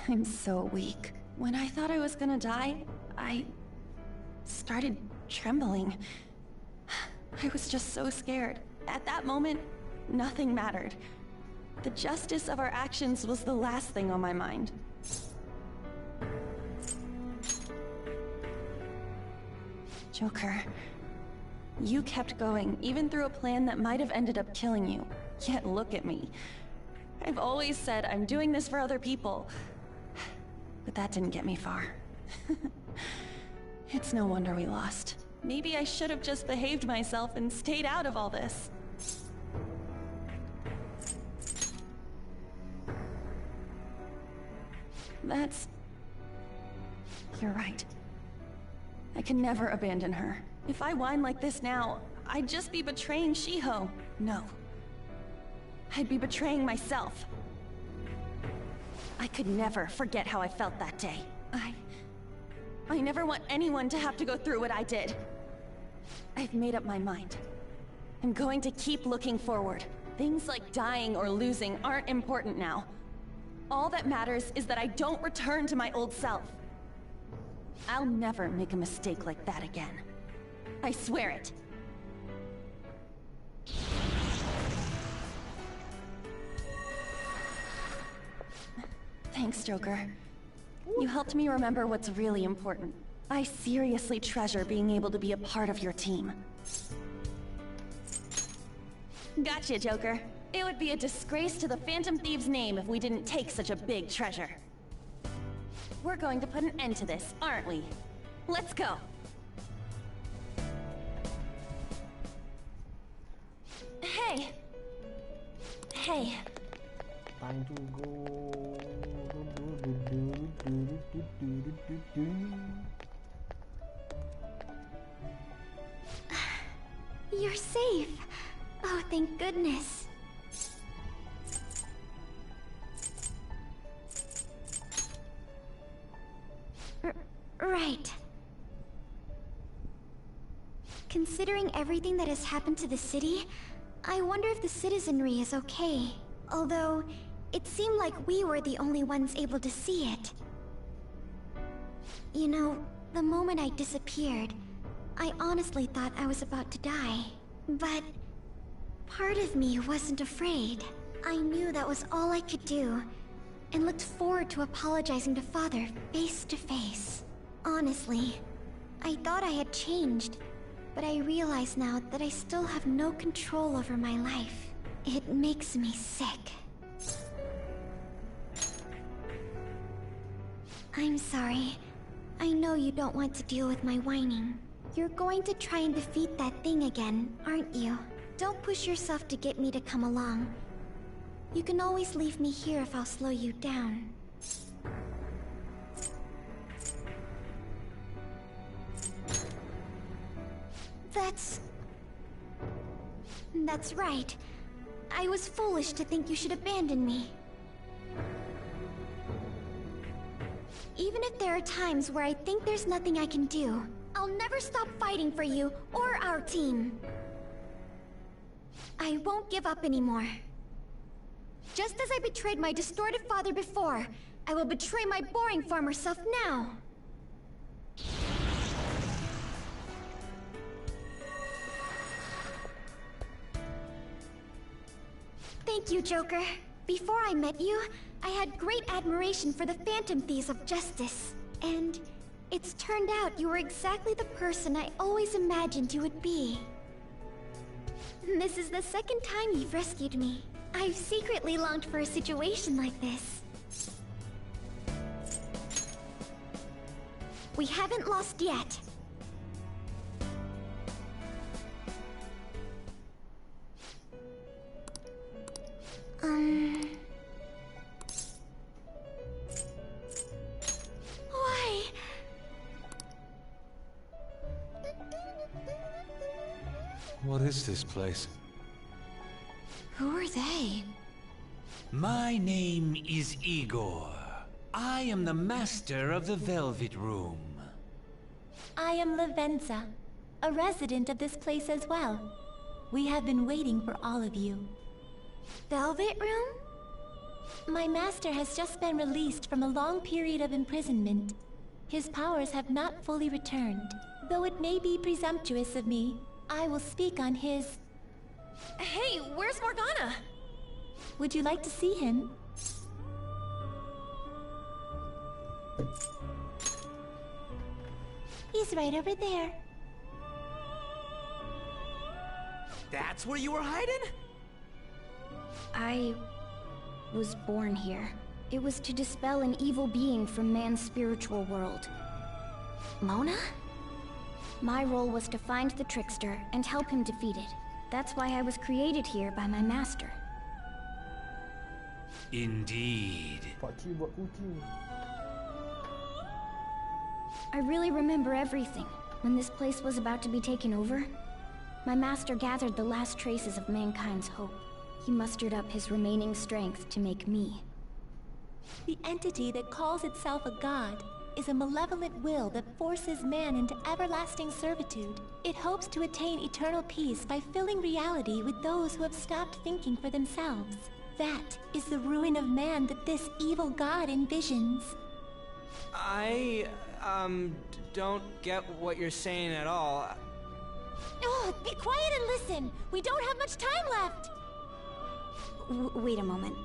I'm so weak. When I thought I was gonna die, I started trembling. I was just so scared. At that moment, nothing mattered. The justice of our actions was the last thing on my mind. Joker, you kept going, even through a plan that might have ended up killing you. Yet look at me. I've always said I'm doing this for other people. But that didn't get me far. It's no wonder we lost. Maybe I should have just behaved myself and stayed out of all this. You're right. I can never abandon her. If I whine like this now, I'd just be betraying Shiho. No. I'd be betraying myself. I could never forget how I felt that day. I never want anyone to have to go through what I did. I've made up my mind. I'm going to keep looking forward. Things like dying or losing aren't important now. All that matters is that I don't return to my old self. I'll never make a mistake like that again. I swear it. Thanks, Joker. You helped me remember what's really important. I seriously treasure being able to be a part of your team. Gotcha, Joker. It would be a disgrace to the Phantom Thieves' name if we didn't take such a big treasure. We're going to put an end to this, aren't we? Let's go! Hey! Hey! Time to go. You're safe. Oh, thank goodness. Right. Considering everything that has happened to the city, I wonder if the citizenry is okay. Although, it seemed like we were the only ones able to see it. You know, the moment I disappeared, I honestly thought I was about to die. But part of me wasn't afraid. I knew that was all I could do, and looked forward to apologizing to Father face to face. Honestly, I thought I had changed, but I realize now that I still have no control over my life. It makes me sick. I'm sorry. I know you don't want to deal with my whining. You're going to try and defeat that thing again, aren't you? Don't push yourself to get me to come along. You can always leave me here if I'll slow you down. That's right. I was foolish to think you should abandon me. Even if there are times where I think there's nothing I can do, I'll never stop fighting for you or our team. I won't give up anymore. Just as I betrayed my distorted father before, I will betray my boring farmer self now. Thank you, Joker. Before I met you, I had great admiration for the Phantom Thieves of Justice. And it's turned out you were exactly the person I always imagined you would be. This is the second time you've rescued me. I've secretly longed for a situation like this. We haven't lost yet. Why? What is this place? Who are they? My name is Igor. I am the master of the Velvet Room. I am Lavenza, a resident of this place as well. We have been waiting for all of you. Velvet Room? My master has just been released from a long period of imprisonment. His powers have not fully returned. Though it may be presumptuous of me, I will speak on his... Hey, where's Morgana? Would you like to see him? He's right over there. That's where you were hiding? I was born here. It was to dispel an evil being from man's spiritual world. Mona? My role was to find the trickster and help him defeat it. That's why I was created here by my master. Indeed. I really remember everything. When this place was about to be taken over, my master gathered the last traces of mankind's hope. He mustered up his remaining strength to make me. The entity that calls itself a god is a malevolent will that forces man into everlasting servitude. It hopes to attain eternal peace by filling reality with those who have stopped thinking for themselves. That is the ruin of man that this evil god envisions. I, don't get what you're saying at all. Oh, be quiet and listen! We don't have much time left! Wait a moment.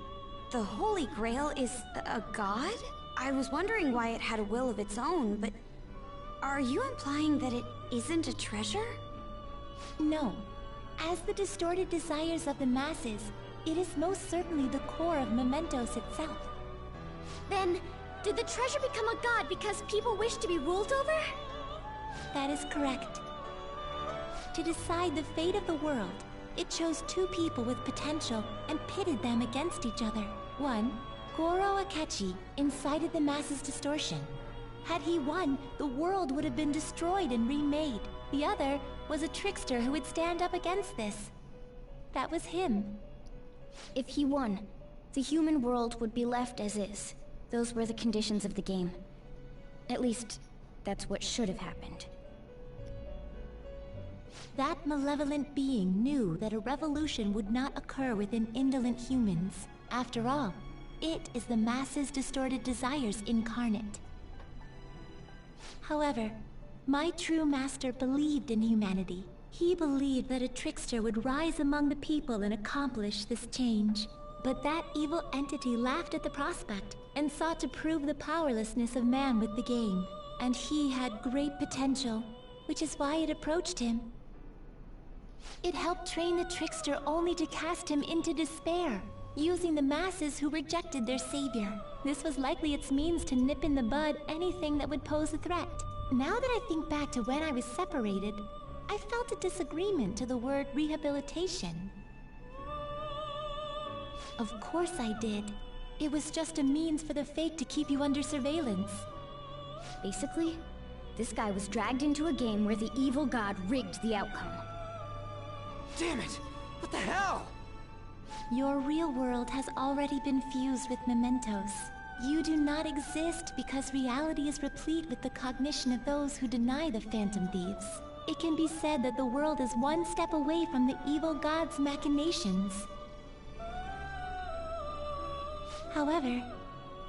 The Holy Grail is a god? I was wondering why it had a will of its own, but... Are you implying that it isn't a treasure? No. As the distorted desires of the masses, it is most certainly the core of Mementos itself. Then, did the treasure become a god because people wish to be ruled over? That is correct. To decide the fate of the world, it chose two people with potential and pitted them against each other. One, Goro Akechi, incited the masses' distortion. Had he won, the world would have been destroyed and remade. The other was a trickster who would stand up against this. That was him. If he won, the human world would be left as is. Those were the conditions of the game. At least, that's what should have happened. That malevolent being knew that a revolution would not occur within indolent humans. After all, it is the masses' distorted desires incarnate. However, my true master believed in humanity. He believed that a trickster would rise among the people and accomplish this change. But that evil entity laughed at the prospect and sought to prove the powerlessness of man with the game. And he had great potential, which is why it approached him. It helped train the trickster only to cast him into despair, using the masses who rejected their savior. This was likely its means to nip in the bud anything that would pose a threat. Now that I think back to when I was separated, I felt a disagreement to the word rehabilitation. Of course I did. It was just a means for the Fake to keep you under surveillance. Basically, this guy was dragged into a game where the evil god rigged the outcome. Damn it! What the hell? Your real world has already been fused with Mementos. You do not exist because reality is replete with the cognition of those who deny the Phantom Thieves. It can be said that the world is one step away from the evil god's machinations. However,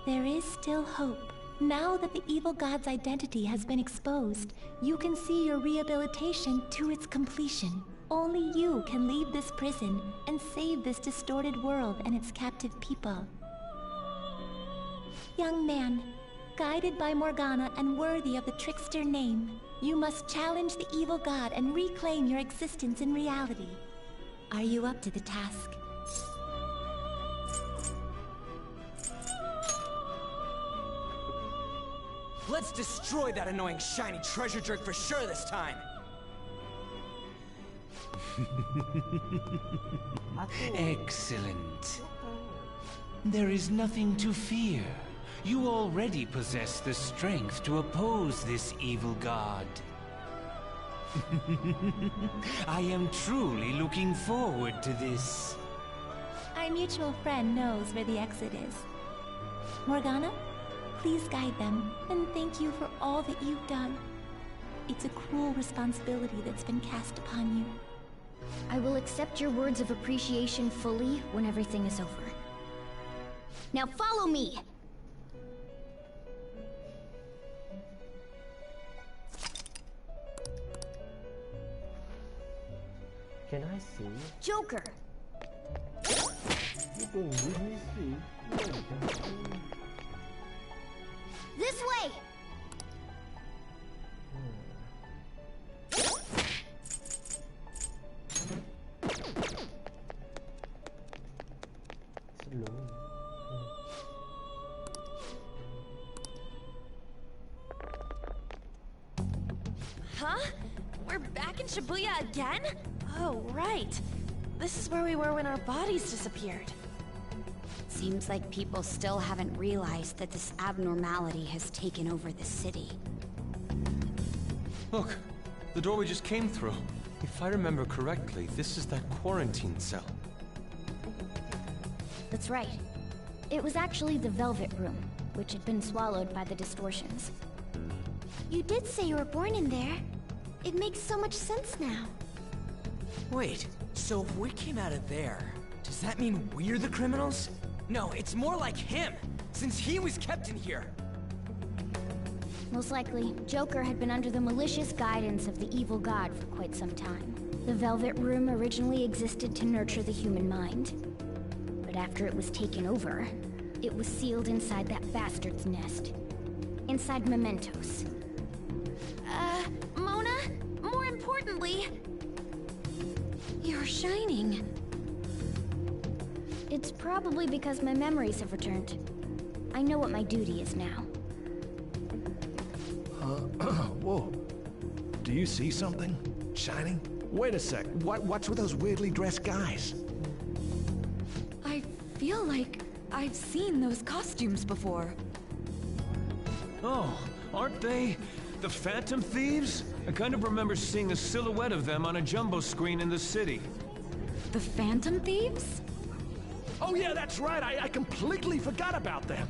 there is still hope. Now that the evil god's identity has been exposed, you can see your rehabilitation to its completion. Only you can leave this prison and save this distorted world and its captive people. Young man, guided by Morgana and worthy of the trickster name, you must challenge the evil god and reclaim your existence in reality. Are you up to the task? Let's destroy that annoying shiny treasure jerk for sure this time! Excellent. There is nothing to fear. You already possess the strength to oppose this evil god. I am truly looking forward to this. Our mutual friend knows where the exit is. Morgana, please guide them, and thank you for all that you've done. It's a cruel responsibility that's been cast upon you. I will accept your words of appreciation fully when everything is over. Now follow me! Can I see? Joker! You're doing really sweet. This way! Slow. Huh? We're back in Shibuya again? Oh, right. This is where we were when our bodies disappeared. Seems like people still haven't realized that this abnormality has taken over the city. Look, the door we just came through. If I remember correctly, this is that quarantine cell. That's right. It was actually the Velvet Room, which had been swallowed by the distortions. You did say you were born in there. It makes so much sense now. Wait, so if we came out of there, does that mean we're the criminals? No, it's more like him, since he was kept in here. Most likely, Joker had been under the malicious guidance of the evil god for quite some time. The Velvet Room originally existed to nurture the human mind. But after it was taken over, it was sealed inside that bastard's nest. Inside mementos. Mona, more importantly, you're shining. It's probably because my memories have returned. I know what my duty is now. Whoa. Do you see something? Shining? Wait a sec. What's with those weirdly dressed guys? I feel like I've seen those costumes before. Oh, aren't they the Phantom Thieves? I kind of remember seeing a silhouette of them on a jumbo screen in the city. The Phantom Thieves? Oh yeah, that's right. I completely forgot about them.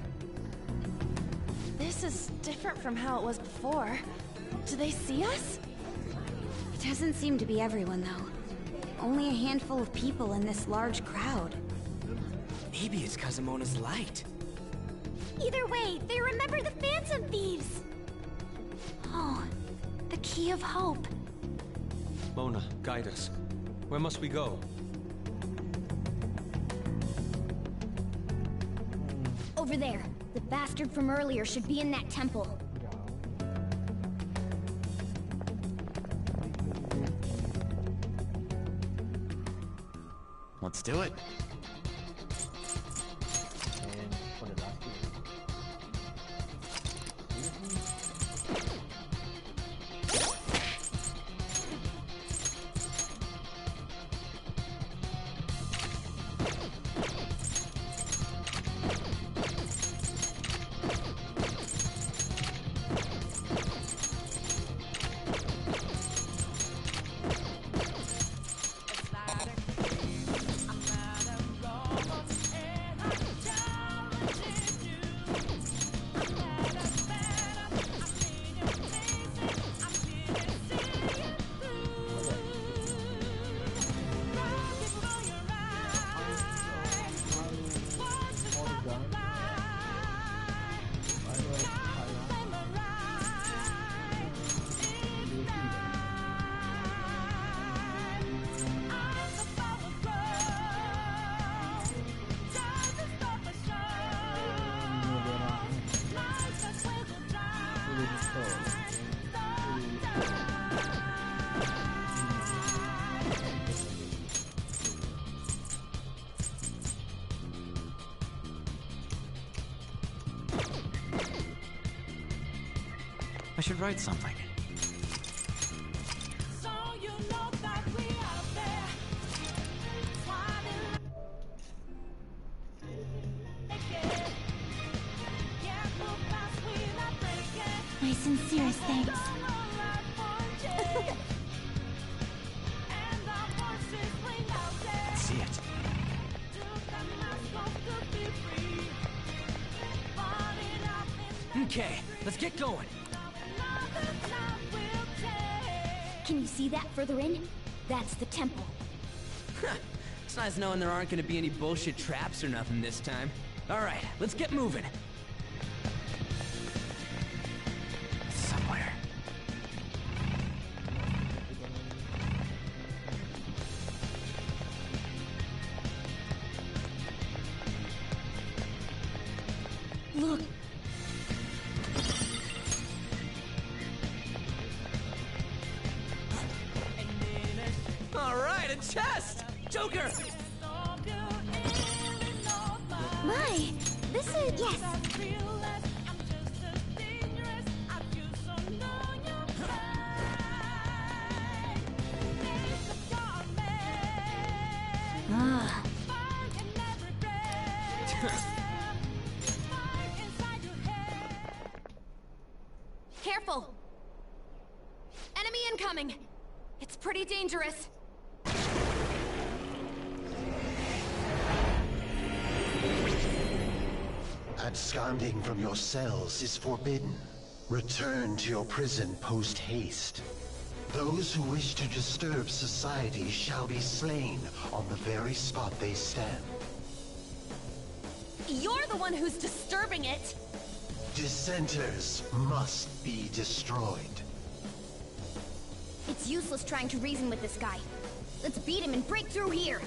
This is different from how it was before. Do they see us? It doesn't seem to be everyone, though. Only a handful of people in this large crowd. Maybe it's Kazumona's light. Either way, they remember the Phantom Thieves! Oh, the Key of Hope. Mona, guide us. Where must we go? Over there. The bastard from earlier should be in that temple. Let's do it. And for the last one. I should write something. My sincerest thanks. Let's see it. Okay, let's get going. Can you see that further in? That's the temple. It's nice knowing there aren't gonna be any bullshit traps or nothing this time. Alright, let's get moving. Somewhere. head and chest! Joker! My, this is... Yes! Ah. Careful! Enemy incoming! It's pretty dangerous. Absconding from your cells is forbidden. Return to your prison post-haste. Those who wish to disturb society shall be slain on the very spot they stand. You're the one who's disturbing it! Dissenters must be destroyed. It's useless trying to reason with this guy. Let's beat him and break through here.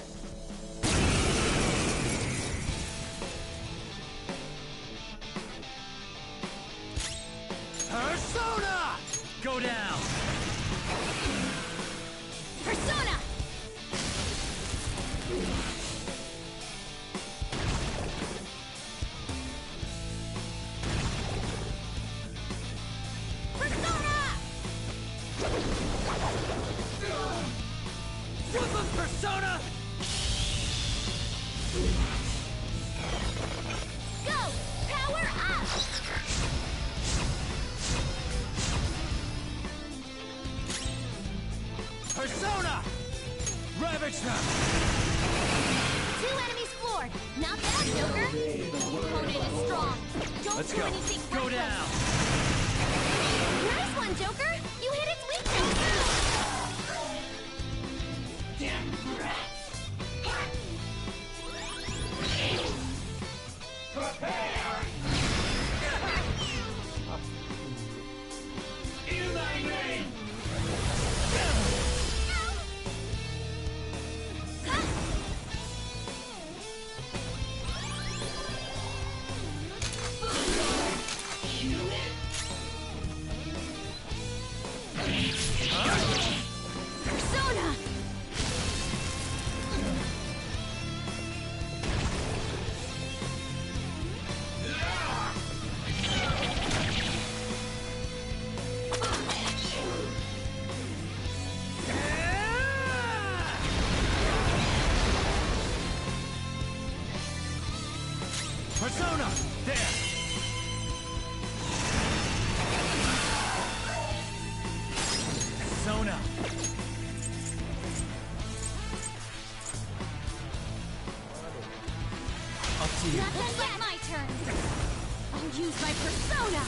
Persona! Go down! Persona! Flip him, Persona! Go! Power up! Persona! Ravage them! 2 enemies floored. Not bad, Joker. The opponent is strong. Don't Let's do go. anything Go reckless. down! Nice one, Joker. You hit its weakness. Damn rats! Prepare! In thy name! Persona! Persona! There! Persona! Up to you. Nothing yet. My turn. I'll use my persona.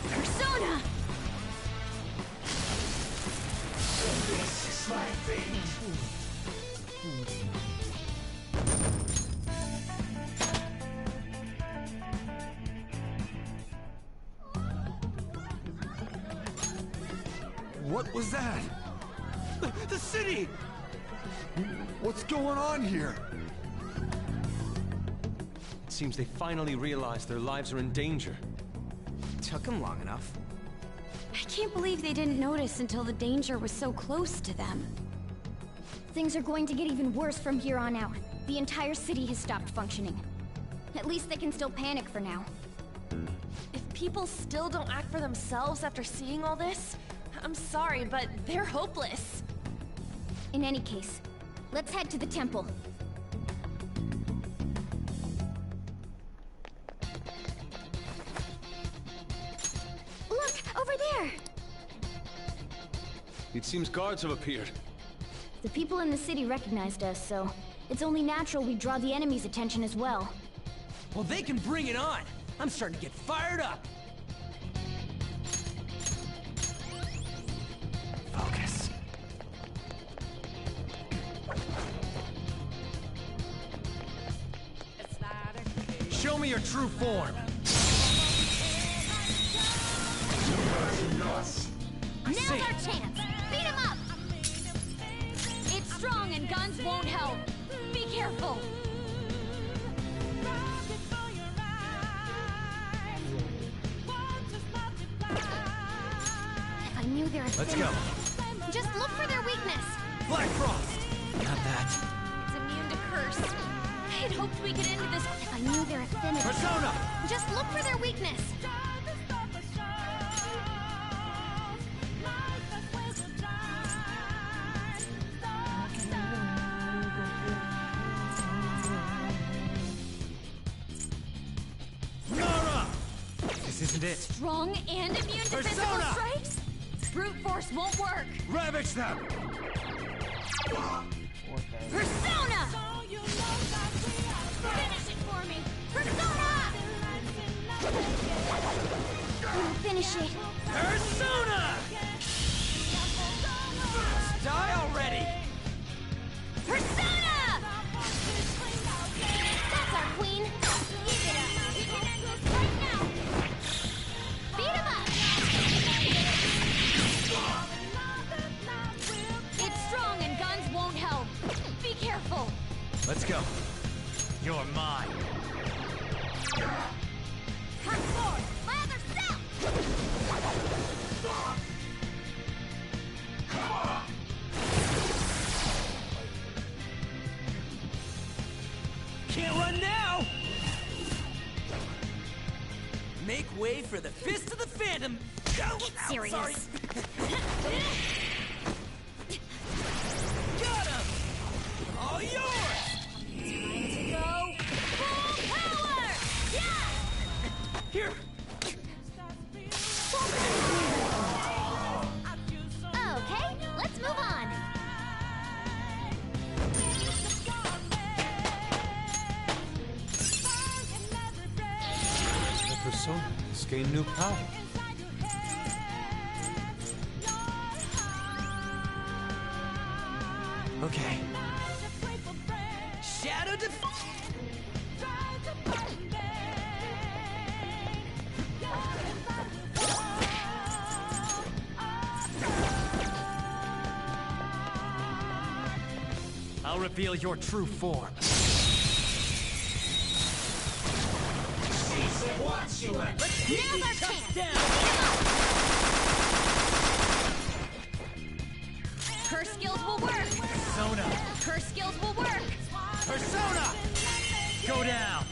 Persona! This is my fate! What was that? The city! What's going on here? It seems they finally realized their lives are in danger. Took him long enough. I can't believe they didn't notice until the danger was so close to them. Things are going to get even worse from here on out. The entire city has stopped functioning. At least they can still panic for now. If people still don't act for themselves after seeing all this, I'm sorry, but they're hopeless. In any case, let's head to the temple. Look, over there! It seems guards have appeared. The people in the city recognized us, so it's only natural we draw the enemy's attention as well. Well, they can bring it on! I'm starting to get fired up! Focus. Show me your true form! Now's our chance! Beat him up! It's strong and guns won't help. Be careful! I knew there was... Let's go. Just look for their weakness. Black Frost! Not that. It's immune to curse. I'd hoped we could end this if I knew their affinity. Persona! Just look for their weakness. Nara! This isn't it. Strong and immune to physical Persona! strikes? Brute force won't work. Ravage them! Persona! Finish it for me! Persona! Finish it. Persona! Die already! Persona! That's our queen. Keep it up. We can end this right now. Beat him up. It's strong and guns won't help. Be careful. Let's go. You're mine. Come forward. My other self. Can't run now! Make way for the Fist of the Phantom! Get serious. Sorry. Got him! All yours! Time to go full power! Yeah! Here! Okay, let's move on. The Persona has gained new power. Okay. Shadow Def... I'll reveal your true form. Now's our chance. Her skills will work. Persona! Her skills will work. Persona! Go down!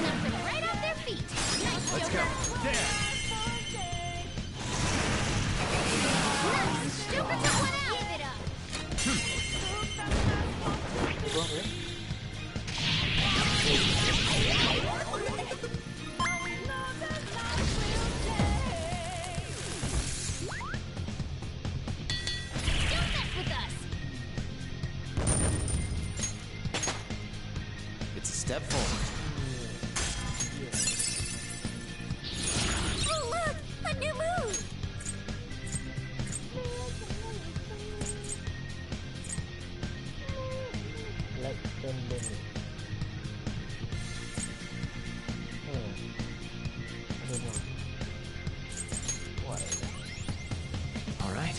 Knock them right off their feet. Nice, Let's Joker. go. There! Nice. Joker took one out. Give it up. Don't mess with us. It's a step forward. Oh, look! A new move! Like tendon. I don't know. Why? All right.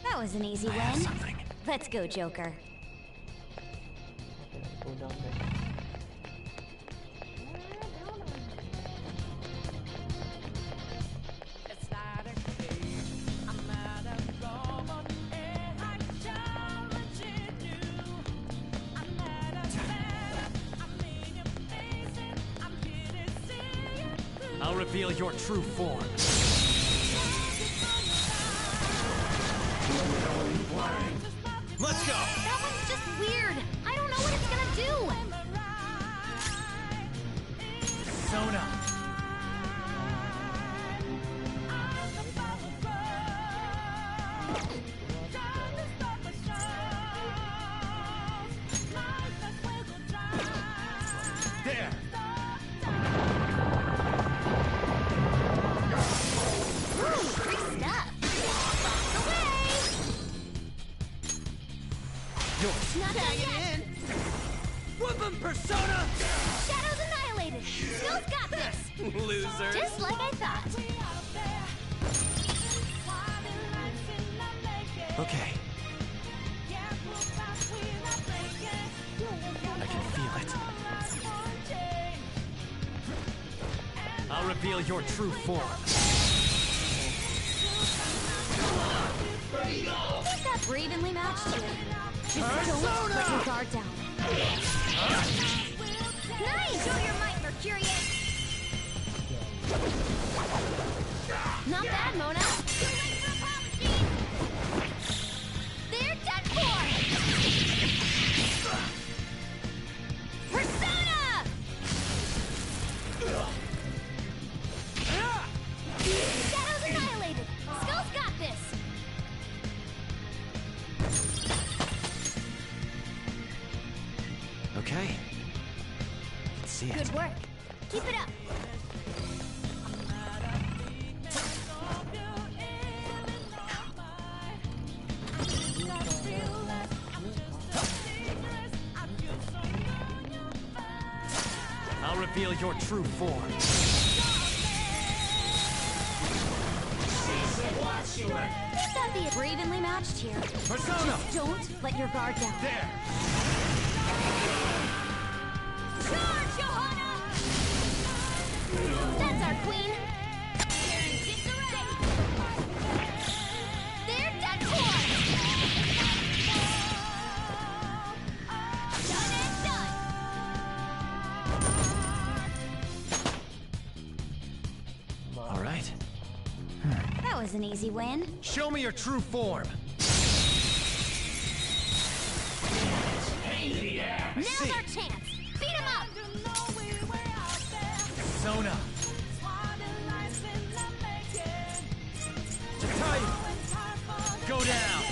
That was an easy I have win. something. Let's go, Joker. Okay, let's go down there. I'll reveal your true form. Let's go! That one's just weird. I don't know what it's gonna do. Persona! There! Ooh, free stuff. Away! Yours! Not done yet. Whoop 'em, Persona! Shadows annihilated. Skills got this. Loser! Just like I thought. Okay. I can feel it. I'll reveal your true form. Think that's evenly matched here. Just don't let your guard down. Nice! Show your might, Mercurius! Not bad, Mona. Too late for apologies! They're done for! Persona! Shadows annihilated! Skull's got this! Okay. Let's see it. Good work. Keep it up. I'll reveal your true form. We're evenly matched here. Persona! Just don't let your guard down. There! Charge, Johanna! That's our queen. They're done for! Done and done! All right. That was an easy win. Show me your true form. Now's our chance. Beat him up! Persona! Tight! Go down!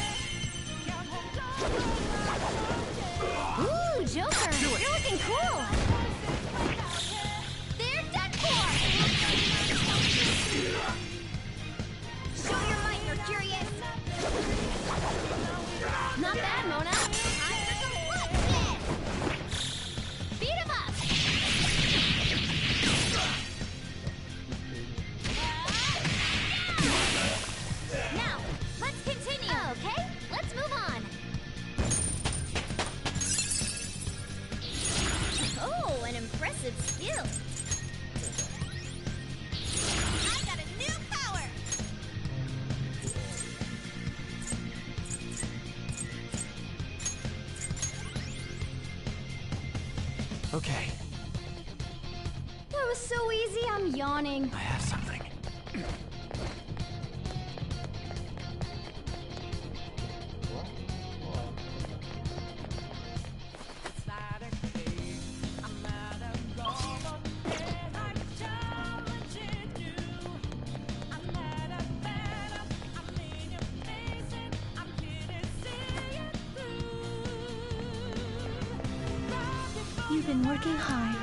Ooh, Joker! You're looking cool! They're done for! Show your might, Mercurius! Not bad, Mona! Time for some bloodshed! Beat him up! Now, let's continue! Okay, let's move on! Oh, an impressive skill! I got a new power! Okay. That was so easy, I'm yawning. I have something. You've been working hard.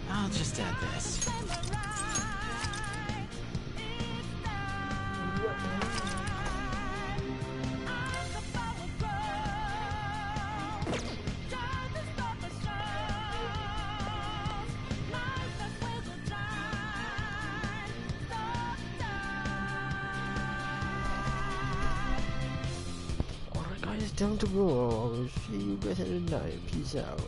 I'll just add this. Alright guys, time to go. I'll see you guys at the night. Peace out.